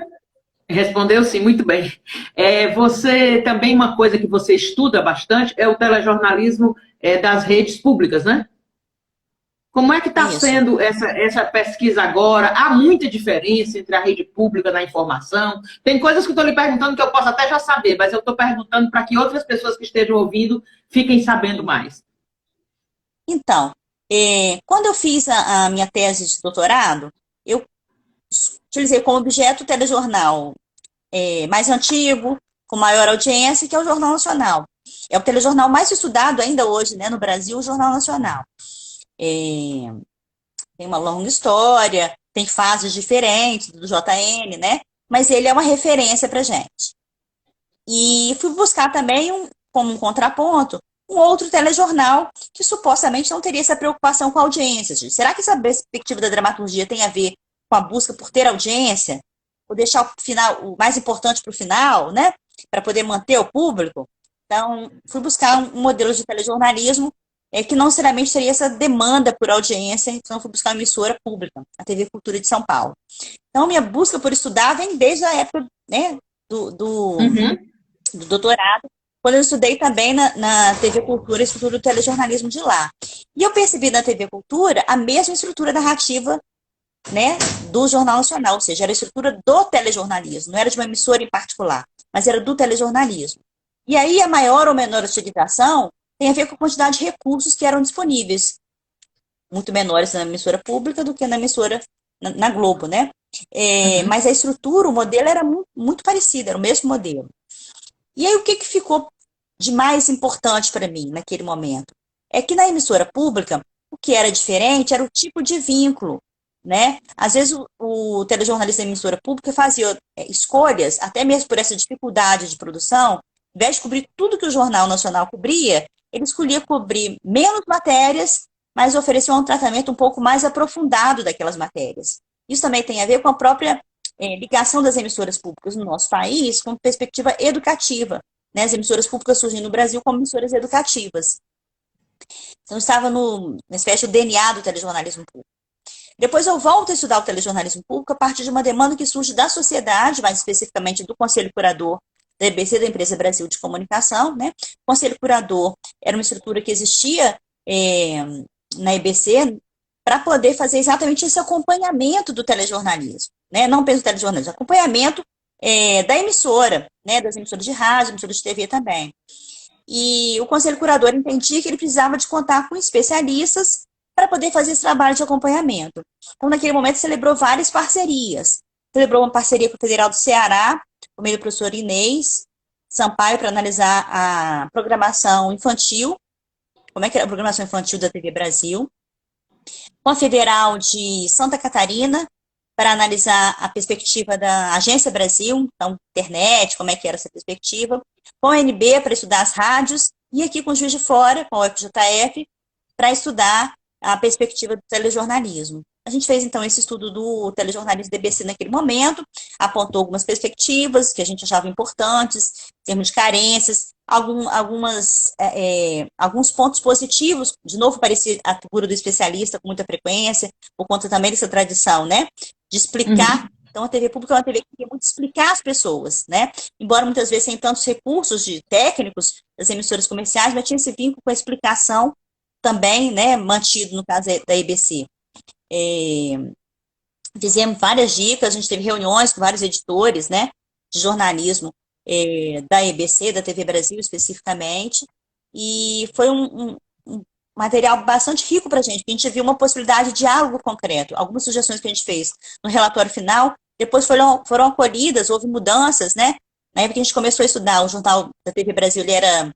respondeu sim, muito bem. Você também, uma coisa que você estuda bastante é o telejornalismo das redes públicas, né? Como é que está Isso. sendo essa pesquisa agora? Há muita diferença entre a rede pública da informação? Tem coisas que eu estou lhe perguntando que eu posso até já saber, mas eu estou perguntando para que outras pessoas que estejam ouvindo fiquem sabendo mais. Então, quando eu fiz a minha tese de doutorado, eu utilizei como objeto o telejornal mais antigo, com maior audiência, que é o Jornal Nacional. É o telejornal mais estudado ainda hoje, né, no Brasil, o Jornal Nacional. É, tem uma longa história, tem fases diferentes do JN, né? Mas ele é uma referência para gente. E fui buscar também, como um contraponto, um outro telejornal que supostamente não teria essa preocupação com a audiência. Será que essa perspectiva da dramaturgia tem a ver com a busca por ter audiência? Ou deixar o final, o mais importante para o final, né? Para poder manter o público? Então, fui buscar um modelo de telejornalismo que não necessariamente teria essa demanda por audiência, então fui buscar uma emissora pública, a TV Cultura de São Paulo. Então, minha busca por estudar vem desde a época, né, do, do, Uhum. do doutorado, quando eu estudei também na TV Cultura, estrutura do telejornalismo de lá. E eu percebi na TV Cultura a mesma estrutura narrativa, né, do Jornal Nacional, ou seja, era a estrutura do telejornalismo, não era de uma emissora em particular, mas era do telejornalismo. E aí a maior ou menor utilização tem a ver com a quantidade de recursos que eram disponíveis, muito menores na emissora pública do que na emissora na Globo, né? Uhum. Mas a estrutura, o modelo era muito parecido, era o mesmo modelo. E aí, o que ficou de mais importante para mim naquele momento? É que na emissora pública, o que era diferente era o tipo de vínculo, né? Às vezes, o telejornalista da emissora pública fazia escolhas, até mesmo por essa dificuldade de produção, ao invés de cobrir tudo que o Jornal Nacional cobria, ele escolhia cobrir menos matérias, mas oferecia um tratamento um pouco mais aprofundado daquelas matérias. Isso também tem a ver com a própria ligação das emissoras públicas no nosso país com perspectiva educativa. Né? As emissoras públicas surgem no Brasil como emissoras educativas. Então, estava na espécie de DNA do telejornalismo público. Depois eu volto a estudar o telejornalismo público a partir de uma demanda que surge da sociedade, mais especificamente do Conselho Curador da EBC, da Empresa Brasil de Comunicação. Né? O Conselho Curador era uma estrutura que existia na EBC para poder fazer exatamente esse acompanhamento do telejornalismo, né? Não apenas do telejornalismo, acompanhamento da emissora, né? Das emissoras de rádio, emissoras de TV também. E o Conselho Curador entendia que ele precisava de contar com especialistas para poder fazer esse trabalho de acompanhamento. Então, naquele momento, celebrou várias parcerias. Celebrou uma parceria com o Federal do Ceará, por meio do professor Inês Sampaio, para analisar a programação infantil, como é que era a programação infantil da TV Brasil, com a Federal de Santa Catarina, para analisar a perspectiva da Agência Brasil, então, internet, como é que era essa perspectiva, com a NB para estudar as rádios, e aqui com o Juiz de Fora, com o FJF, para estudar a perspectiva do telejornalismo. A gente fez, então, esse estudo do telejornalismo DBC naquele momento, apontou algumas perspectivas que a gente achava importantes, em termos de carências, alguns pontos positivos, de novo parecia a figura do especialista com muita frequência, por conta também dessa tradição, né, de explicar. Uhum. Então, a TV pública é uma TV que queria muito explicar às pessoas, né, embora muitas vezes sem tantos recursos técnicos das emissoras comerciais, mas tinha esse vínculo com a explicação também, né, mantido no caso da EBC. Fizemos várias dicas, a gente teve reuniões com vários editores, né, de jornalismo da EBC, da TV Brasil especificamente, e foi um material bastante rico para a gente, porque a gente viu uma possibilidade de diálogo concreto. Algumas sugestões que a gente fez no relatório final, depois foram acolhidas, houve mudanças, né? Na época que a gente começou a estudar, o jornal da TV Brasil ele era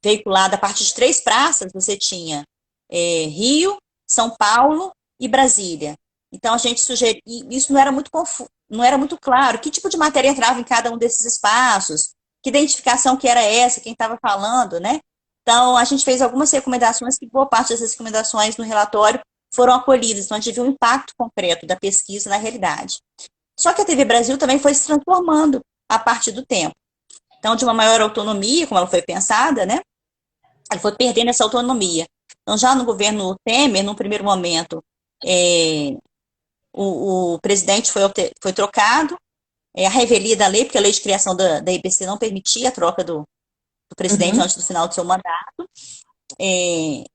veiculado a partir de 3 praças, você tinha Rio, São Paulo e Brasília. Então, a gente sugeriu, isso não era muito não era muito claro, que tipo de matéria entrava em cada um desses espaços, que identificação que era essa, quem estava falando, né? Então, a gente fez algumas recomendações, que boa parte dessas recomendações no relatório foram acolhidas, então a gente viu um impacto concreto da pesquisa na realidade. Só que a TV Brasil também foi se transformando a partir do tempo. Então, de uma maior autonomia, como ela foi pensada, né? Ela foi perdendo essa autonomia. Então, já no governo Temer, no primeiro momento, o presidente foi trocado, a revelia da lei, porque a lei de criação da EBC não permitia a troca do presidente antes do final do seu mandato. Ele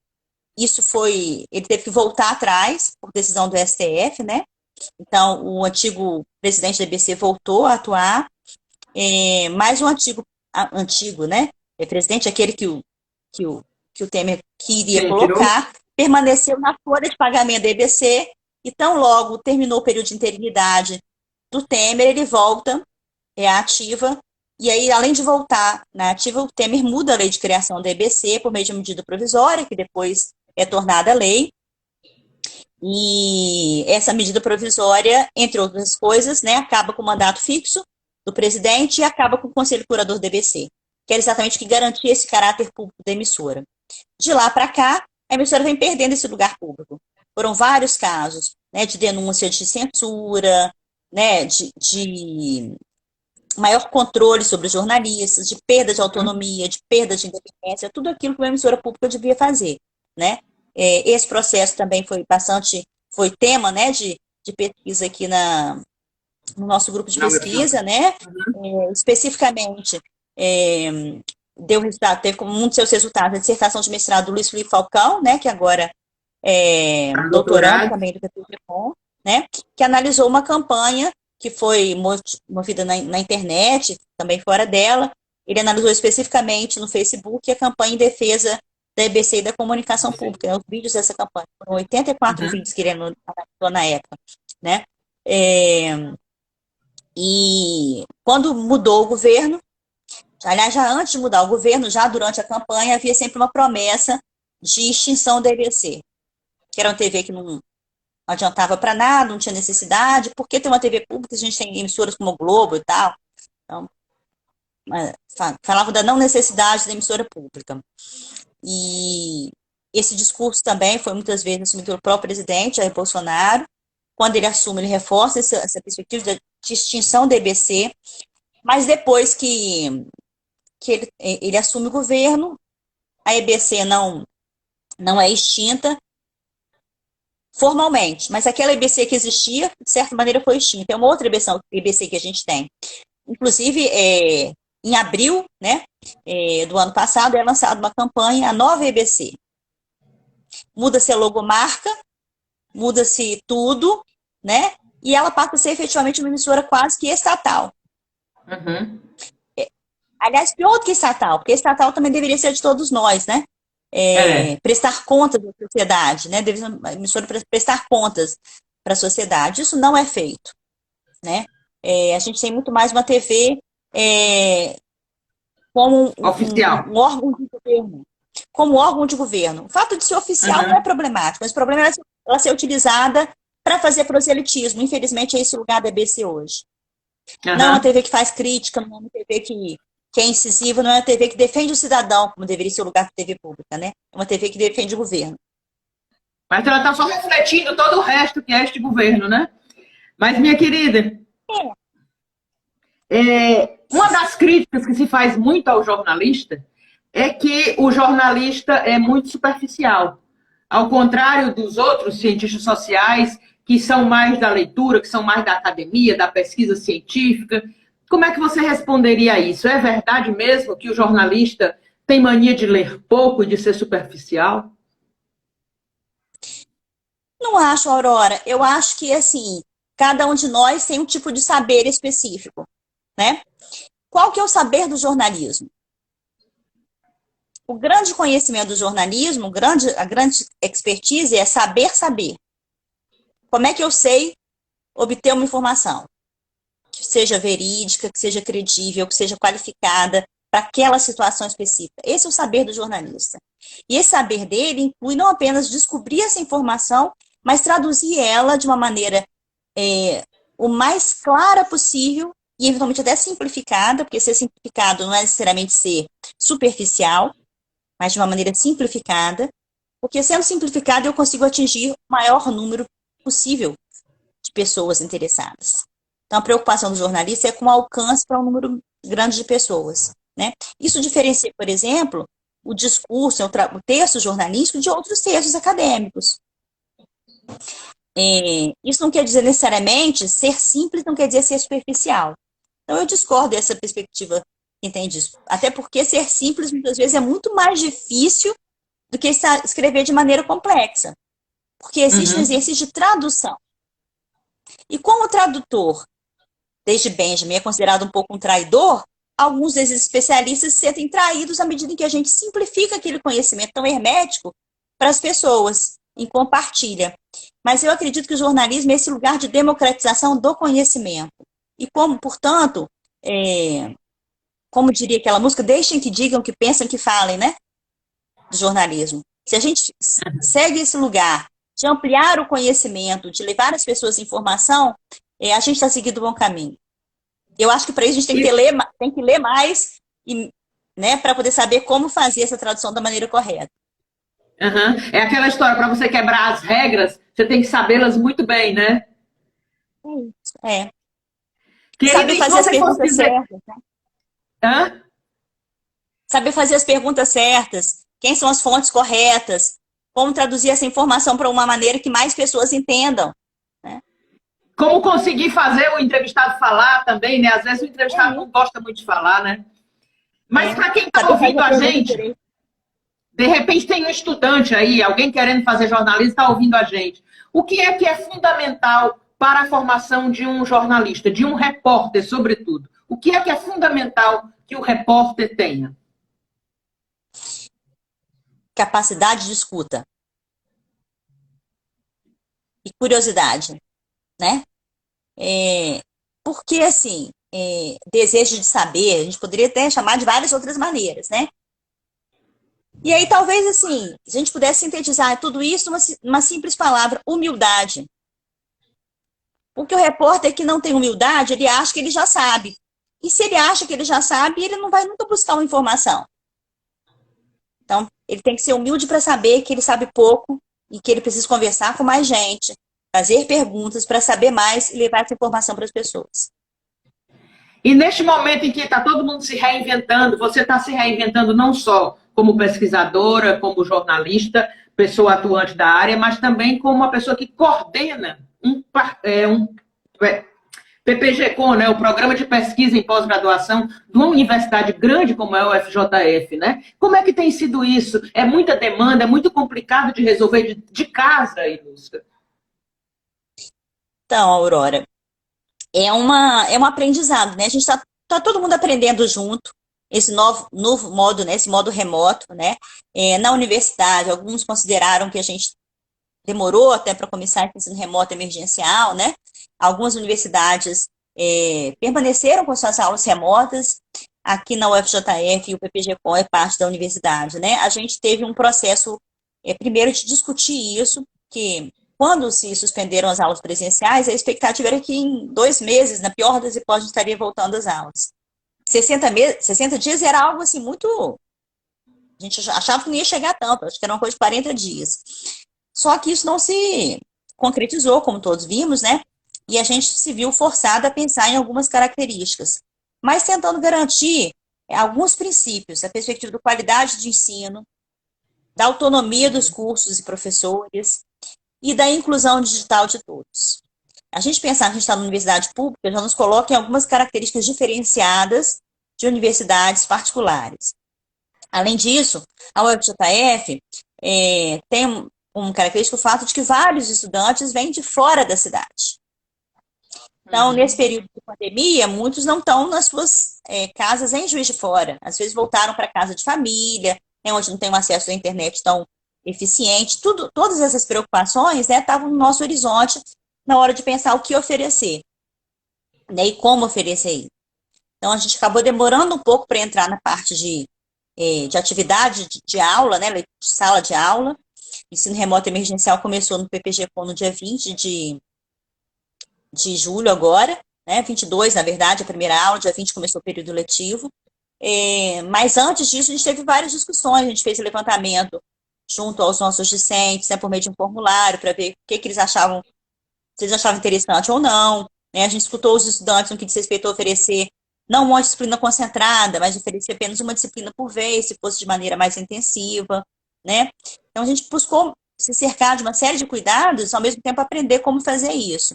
teve que voltar atrás, por decisão do STF, né? Então, o antigo presidente da EBC voltou a atuar, mas o antigo, né? Presidente, aquele que o Temer queria colocar, permaneceu na folha de pagamento da EBC, e tão logo terminou o período de interinidade do Temer, ele volta ativa, e aí, além de voltar na ativa, o Temer muda a lei de criação da EBC por meio de medida provisória, que depois é tornada lei, e essa medida provisória, entre outras coisas, né, acaba com o mandato fixo do presidente e acaba com o conselho curador da EBC, que era exatamente o que garantia esse caráter público da emissora. De lá para cá, a emissora vem perdendo esse lugar público. Foram vários casos, né, de denúncia de censura, né, de maior controle sobre os jornalistas, de perda de autonomia, de perda de independência, tudo aquilo que uma emissora pública devia fazer, né? Esse processo também foi tema, né, de pesquisa aqui no nosso grupo de pesquisa, né? Especificamente, deu resultado, teve como um dos seus resultados a dissertação de mestrado do Luiz Felipe Falcão, né, que agora doutorando também do PPG-Com, né, que analisou uma campanha que foi movida na internet, também fora dela. Ele analisou especificamente no Facebook a campanha em defesa da EBC e da comunicação pública, né, os vídeos dessa campanha. Foram 84 vídeos que ele analisou na época, né. E quando mudou o governo, aliás, já antes de mudar o governo, já durante a campanha, havia sempre uma promessa de extinção da EBC, que era uma TV que não adiantava para nada, não tinha necessidade, porque tem uma TV pública, a gente tem emissoras como o Globo e tal. Então, falava da não necessidade da emissora pública. E esse discurso também foi muitas vezes assumido pelo próprio presidente, Jair Bolsonaro. Quando ele assume, ele reforça essa perspectiva de extinção da EBC, mas depois que ele assume o governo, a EBC não é extinta formalmente, mas aquela EBC que existia, de certa maneira, foi extinta. É uma outra EBC que a gente tem. Inclusive, em abril, né, do ano passado, é lançada uma campanha, a nova EBC. Muda-se a logomarca, muda-se tudo, né, e ela passa a ser efetivamente uma emissora quase que estatal. Aliás, pior do que estatal, porque estatal também deveria ser de todos nós, né? Prestar contas da sociedade, né? Deve ser uma emissora para prestar contas para a sociedade. Isso não é feito, né? A gente tem muito mais uma TV como oficial. Um órgão de governo. Como órgão de governo. O fato de ser oficial não é problemático, mas o problema é ela ser utilizada para fazer proselitismo. Infelizmente, é esse o lugar da EBC hoje. Não é uma TV que faz crítica, não é uma TV que é incisiva, não é uma TV que defende o cidadão, como deveria ser o lugar da TV pública, né? É uma TV que defende o governo. Mas ela está só refletindo todo o resto que é este governo, né? Mas, minha querida, uma das críticas que se faz muito ao jornalista é que o jornalista é muito superficial. Ao contrário dos outros cientistas sociais, que são mais da leitura, que são mais da academia, da pesquisa científica. Como é que você responderia a isso? É verdade mesmo que o jornalista tem mania de ler pouco e de ser superficial? Não acho, Aurora. Eu acho que, assim, cada um de nós tem um tipo de saber específico, né? Qual que é o saber do jornalismo? O grande conhecimento do jornalismo, a grande expertise é saber saber. Como é que eu sei obter uma informação? Que seja verídica, que seja credível, que seja qualificada para aquela situação específica. Esse é o saber do jornalista. E esse saber dele inclui não apenas descobrir essa informação, mas traduzir ela de uma maneira o mais clara possível e eventualmente até simplificada, porque ser simplificado não é necessariamente ser superficial, mas de uma maneira simplificada, porque sendo simplificado eu consigo atingir o maior número possível de pessoas interessadas. Então, a preocupação do jornalista é com o alcance para um número grande de pessoas, né? Isso diferencia, por exemplo, o discurso, o texto jornalístico de outros textos acadêmicos. Isso não quer dizer necessariamente ser simples, não quer dizer ser superficial. Então, eu discordo dessa perspectiva que entende isso. Até porque ser simples, muitas vezes, é muito mais difícil do que escrever de maneira complexa. Porque existe um exercício de tradução. E como o tradutor, desde Benjamin, é considerado um pouco um traidor, alguns desses especialistas se sentem traídos à medida em que a gente simplifica aquele conhecimento tão hermético para as pessoas e compartilha. Mas eu acredito que o jornalismo é esse lugar de democratização do conhecimento. E como, portanto, como diria aquela música, deixem que digam, que pensam, que falem, né? Do jornalismo. Se a gente segue esse lugar de ampliar o conhecimento, de levar as pessoas informação, a gente está seguindo o bom caminho. Eu acho que para isso a gente tem que ler mais, né, para poder saber como fazer essa tradução da maneira correta. É aquela história, para você quebrar as regras, você tem que sabê-las muito bem, né? Querida, Saber fazer as perguntas certas. Né? Hã? Saber fazer as perguntas certas, quem são as fontes corretas, como traduzir essa informação para uma maneira que mais pessoas entendam. Né? Como conseguir fazer o entrevistado falar também, né? Às vezes o entrevistado não gosta muito de falar, né? Mas para quem está ouvindo a gente, de repente tem um estudante aí, alguém querendo fazer jornalismo, está ouvindo a gente. O que é fundamental para a formação de um jornalista, de um repórter, sobretudo? O que é fundamental que o repórter tenha? Capacidade de escuta. E curiosidade, né? Porque, assim, desejo de saber, a gente poderia até chamar de várias outras maneiras, né? E aí, talvez, assim, a gente pudesse sintetizar tudo isso numa simples palavra, humildade. Porque o repórter que não tem humildade, ele acha que ele já sabe. E se ele acha que ele já sabe, ele não vai nunca buscar uma informação. Então, ele tem que ser humilde para saber que ele sabe pouco e que ele precisa conversar com mais gente, fazer perguntas para saber mais e levar essa informação para as pessoas. E neste momento em que está todo mundo se reinventando, você está se reinventando não só como pesquisadora, como jornalista, pessoa atuante da área, mas também como uma pessoa que coordena um PPG-Com, né, o Programa de Pesquisa em Pós-Graduação de uma universidade grande como é o FJF, né? Como é que tem sido isso? É muita demanda, é muito complicado de resolver de casa, Ilustra? Então, Aurora, é um aprendizado, né? A gente tá todo mundo aprendendo junto, esse novo modo, né? Esse modo remoto, né? Na universidade, alguns consideraram que a gente demorou até para começar esse ensino remoto emergencial, né? Algumas universidades permaneceram com suas aulas remotas. Aqui na UFJF, o PPG-Com é parte da universidade, né? A gente teve um processo, primeiro, de discutir isso, que quando se suspenderam as aulas presenciais, a expectativa era que em 2 meses, na pior das hipóteses, estaria voltando às aulas. 60 dias era algo assim muito... A gente achava que não ia chegar tanto, acho que era uma coisa de 40 dias. Só que isso não se concretizou, como todos vimos, né? E a gente se viu forçada a pensar em algumas características, mas tentando garantir alguns princípios, a perspectiva da qualidade de ensino, da autonomia dos cursos e professores e da inclusão digital de todos. A gente pensar que a gente está na universidade pública já nos coloca em algumas características diferenciadas de universidades particulares. Além disso, a UFJF tem uma característica o fato de que vários estudantes vêm de fora da cidade. Então, nesse período de pandemia, muitos não estão nas suas casas em Juiz de Fora. Às vezes voltaram para casa de família, onde não tem um acesso à internet tão eficiente. Todas essas preocupações, né, estavam no nosso horizonte na hora de pensar o que oferecer, né, e como oferecer. Então, a gente acabou demorando um pouco para entrar na parte de atividade de aula, né, de sala de aula. O ensino remoto emergencial começou no PPG-Com no dia 20 de julho agora, né, 22, na verdade, a primeira aula, dia 20 começou o período letivo. Mas antes disso, a gente teve várias discussões, a gente fez levantamento junto aos nossos discentes, né, por meio de um formulário, para ver o que eles achavam, se eles achavam interessante ou não, né, a gente escutou os estudantes no que diz respeito a oferecer não uma disciplina concentrada, mas oferecer apenas uma disciplina por vez, se fosse de maneira mais intensiva, né? Então, a gente buscou se cercar de uma série de cuidados, ao mesmo tempo aprender como fazer isso.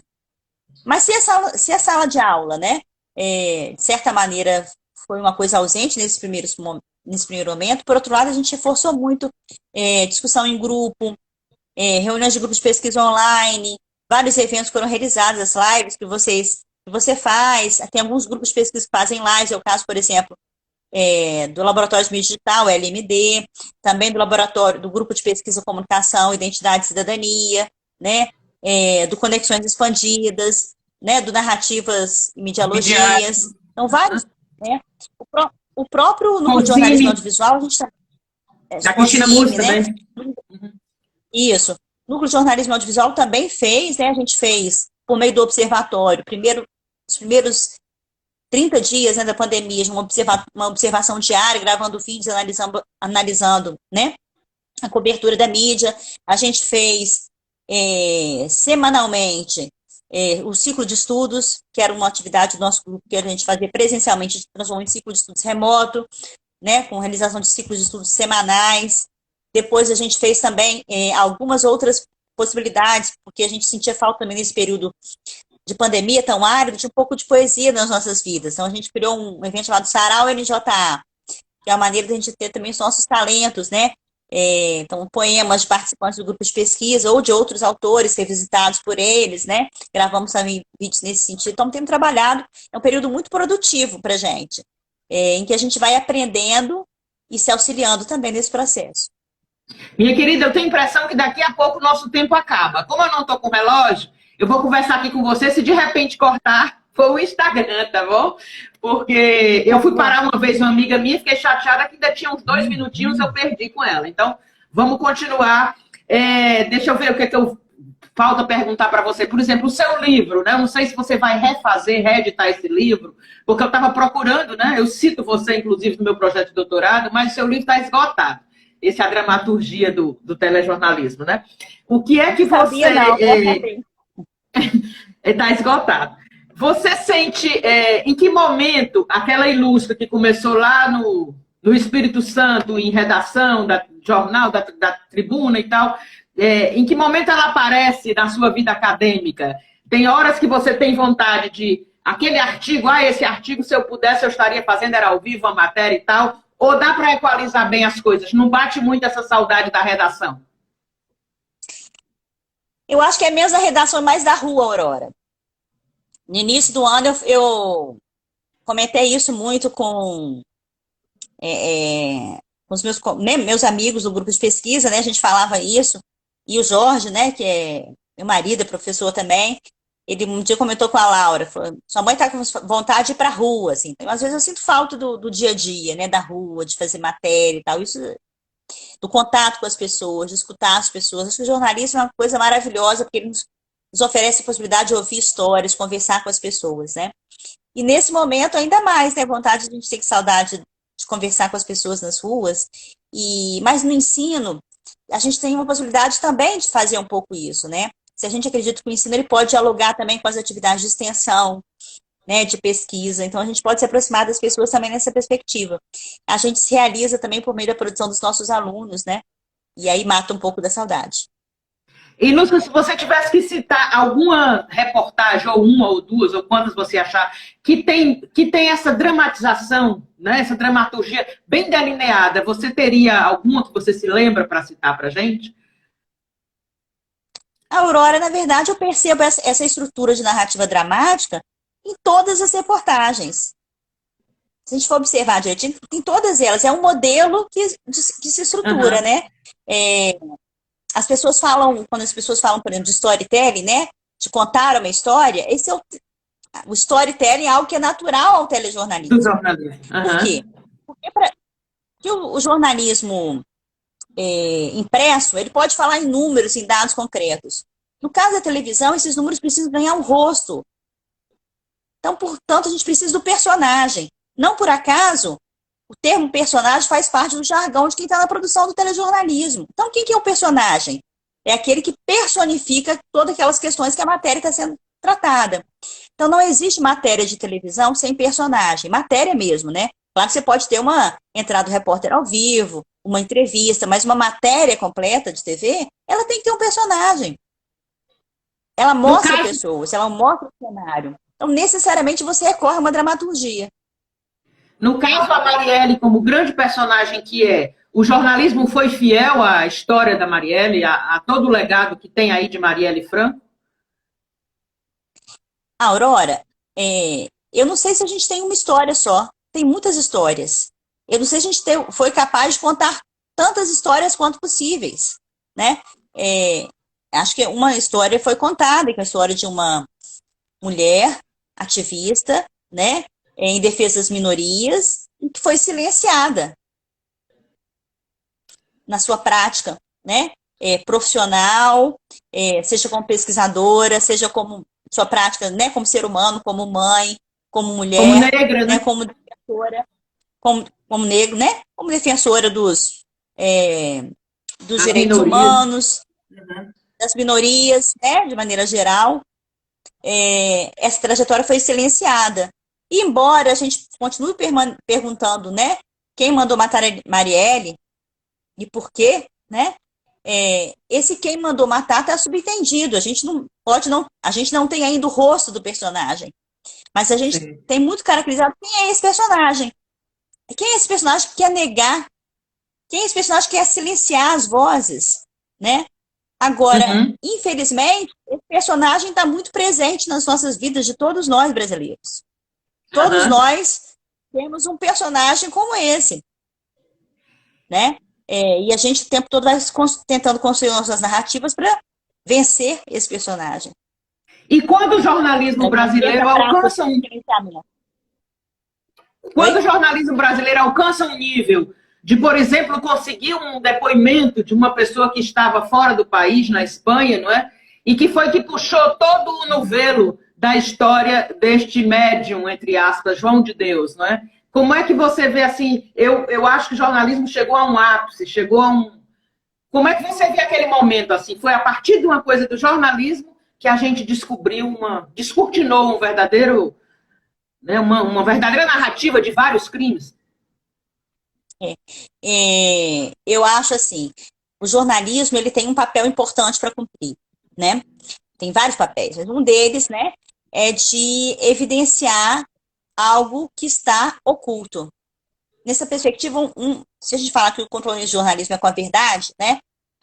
Mas se a sala de aula, né, de certa maneira, foi uma coisa ausente nesse primeiro momento, por outro lado, a gente reforçou muito discussão em grupo, reuniões de grupos de pesquisa online, vários eventos foram realizados, as lives que você faz, tem alguns grupos de pesquisa que fazem lives, é o caso, por exemplo, do Laboratório de Mídia Digital, LMD, também do Grupo de Pesquisa Comunicação, Identidade e Cidadania, né, do Conexões Expandidas, né, do Narrativas e Medialogias, então vários, né, o próprio Núcleo de Jornalismo Audiovisual, a gente está... Da Cristina Música, né? Isso. O Núcleo de Jornalismo Audiovisual também fez, né, a gente fez, por meio do observatório, os primeiros 30 dias, né, da pandemia, uma observação diária, gravando vídeos, analisando, né, a cobertura da mídia. A gente fez semanalmente o ciclo de estudos, que era uma atividade do nosso grupo que a gente fazia presencialmente, a gente transformou em ciclo de estudos remoto, né, com realização de ciclos de estudos semanais. Depois a gente fez também algumas outras possibilidades, porque a gente sentia falta também nesse período de pandemia tão árido, de um pouco de poesia nas nossas vidas. Então, a gente criou um evento chamado Sarau NJA, que é uma maneira de a gente ter também os nossos talentos, né? Então, poemas de participantes do grupo de pesquisa ou de outros autores revisitados por eles, né? Gravamos também vídeos nesse sentido. Então, temos trabalhado, é um período muito produtivo para a gente, em que a gente vai aprendendo e se auxiliando também nesse processo. Minha querida, eu tenho a impressão que daqui a pouco o nosso tempo acaba. Como eu não estou com relógio, eu vou conversar aqui com você, se de repente cortar, foi o Instagram, tá bom? Porque eu fui parar uma vez uma amiga minha, fiquei chateada que ainda tinha uns 2 minutinhos, eu perdi com ela. Então, vamos continuar. Deixa eu ver o que falta perguntar para você. Por exemplo, o seu livro, né? Eu não sei se você vai reeditar esse livro, porque eu estava procurando, né? Eu cito você, inclusive, no meu projeto de doutorado, mas o seu livro está esgotado. Esse é a dramaturgia do telejornalismo, né? O que é que você... Está esgotado. Você sente, em que momento, aquela ilustra que começou lá no Espírito Santo, em redação, da jornal, da tribuna e tal, em que momento ela aparece na sua vida acadêmica? Tem horas que você tem vontade de... Aquele artigo, esse artigo, se eu pudesse, eu estaria fazendo, era ao vivo a matéria e tal... Ou dá para equalizar bem as coisas? Não bate muito essa saudade da redação? Eu acho que é menos a redação, mais da rua, Aurora. No início do ano, eu comentei isso muito com os meus amigos do grupo de pesquisa, né? A gente falava isso. E o Jorge, né, que é meu marido, é professor também, ele um dia comentou com a Laura, falou, sua mãe está com vontade de ir para a rua, assim. Então, às vezes eu sinto falta do dia a dia, né, da rua, de fazer matéria e tal, isso, do contato com as pessoas, de escutar as pessoas. Acho que o jornalismo é uma coisa maravilhosa, porque ele nos oferece a possibilidade de ouvir histórias, conversar com as pessoas, né. E nesse momento, ainda mais, né, vontade de a gente ter saudade de conversar com as pessoas nas ruas, mas no ensino, a gente tem uma possibilidade também de fazer um pouco isso, né. Se a gente acredita que o ensino ele pode dialogar também com as atividades de extensão, né, de pesquisa, então a gente pode se aproximar das pessoas também nessa perspectiva. A gente se realiza também por meio da produção dos nossos alunos, né, e aí mata um pouco da saudade. E, Lúcia, se você tivesse que citar alguma reportagem, ou uma ou duas, ou quantas você achar, que tem essa dramatização, né, essa dramaturgia bem delineada, você teria alguma que você se lembra para citar para a gente? A Aurora, na verdade, eu percebo essa estrutura de narrativa dramática em todas as reportagens. Se a gente for observar direitinho, em todas elas, é um modelo que se estrutura, Aham. né? É, as pessoas falam, quando as pessoas falam, por exemplo, de storytelling, né? De contar uma história, o storytelling é algo que é natural ao Do telejornalismo. jornalismo. Por quê? Aham. Porque que o jornalismo impresso, ele pode falar em números, em dados concretos. No caso da televisão, esses números precisam ganhar um rosto. Então, portanto, a gente precisa do personagem. Não por acaso, o termo personagem faz parte do jargão de quem está na produção do telejornalismo. Então, quem que é o personagem? É aquele que personifica todas aquelas questões que a matéria está sendo tratada. Então, não existe matéria de televisão sem personagem. Matéria mesmo, né? Claro que você pode ter uma entrada do repórter ao vivo, uma entrevista, mas uma matéria completa de TV, ela tem que ter um personagem. Ela No mostra caso, pessoas, ela mostra o cenário. Então, necessariamente, você recorre a uma dramaturgia. no caso, a Marielle, como grande personagem que é, o jornalismo foi fiel à história da Marielle, a todo o legado que tem aí de Marielle Franco? A Aurora, eu não sei se a gente tem uma história só. Tem muitas histórias. Eu não sei se a gente foi capaz de contar tantas histórias quanto possíveis, né? É, acho que uma história foi contada, que é a história de uma mulher ativista, né? Em defesa das minorias, que foi silenciada na sua prática, né? Profissional, seja como pesquisadora, seja como sua prática, né? Como ser humano, como mãe, como Como mulher, negra, né? né? Como defensora, como negro, né? Como defensora dos Das direitos minorias. humanos, Uhum. das minorias, né? De maneira geral. Essa trajetória foi silenciada. E embora a gente continue perguntando, né? Quem mandou matar a Marielle e por quê, né? Esse quem mandou matar está subentendido. A gente não pode não, a gente não tem ainda o rosto do personagem, mas a gente Sim. tem muito caracterizado quem é esse personagem. Quem é esse personagem que quer negar? Quem é esse personagem que quer silenciar as vozes, né? Agora, Uhum. infelizmente, esse personagem está muito presente nas nossas vidas de todos nós brasileiros. Todos Uhum. nós temos um personagem como esse, né? E a gente o tempo todo vai tentando construir nossas narrativas para vencer esse personagem, E quando o jornalismo para vencer essa brasileiro prática de alcança um silenciamento. Quando o Oi? jornalismo brasileiro alcança um nível de, por exemplo, conseguir um depoimento de uma pessoa que estava fora do país, na Espanha, não é? E que foi que puxou todo o novelo da história deste médium, entre aspas, João de Deus, não é? Como é que você vê assim? Eu acho que o jornalismo chegou a um ápice, chegou a um. Como é que você vê aquele momento assim? Foi a partir de uma coisa do jornalismo que a gente descobriu descortinou um verdadeiro, né, uma verdadeira narrativa de vários crimes. Eu acho assim, o jornalismo ele tem um papel importante para cumprir, né? Tem vários papéis, mas um deles, né, é de evidenciar algo que está oculto. Nessa perspectiva, se a gente falar que o compromisso do jornalismo é com a verdade, né?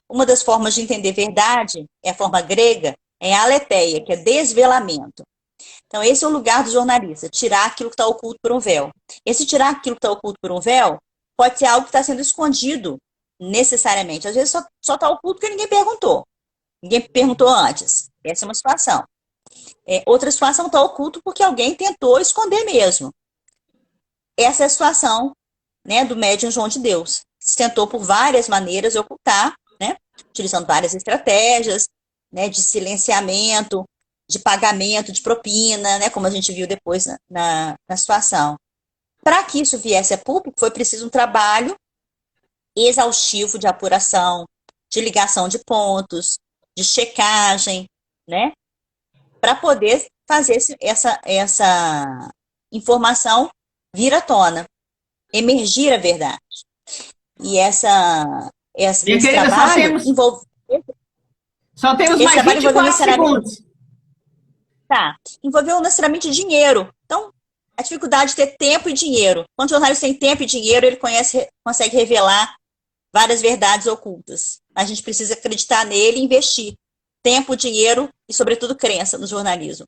Uma das formas de entender verdade, é a forma grega, é a aletheia, que é desvelamento. Então, esse é o lugar do jornalista, tirar aquilo que está oculto por um véu. Esse tirar aquilo que está oculto por um véu pode ser algo que está sendo escondido, necessariamente. Às vezes só está oculto porque ninguém perguntou. Ninguém perguntou antes. Essa é uma situação. Outra situação está oculto porque alguém tentou esconder mesmo. Essa é a situação, né, do médium João de Deus. Se tentou por várias maneiras de ocultar, né, utilizando várias estratégias, né, de silenciamento, de pagamento de propina, né, como a gente viu depois na situação. Para que isso viesse a público, foi preciso um trabalho exaustivo de apuração, de ligação de pontos, de checagem, né, para poder fazer essa informação vir à tona, emergir a verdade. E Minha esse querida, trabalho envolve. só temos Esse mais trabalho envolveu 24 necessariamente. segundos. Tá, envolveu necessariamente dinheiro. Então, a dificuldade de ter tempo e dinheiro. Quando o jornalista tem tempo e dinheiro, ele consegue revelar várias verdades ocultas. A gente precisa acreditar nele e investir. tempo, dinheiro e, sobretudo, crença no jornalismo.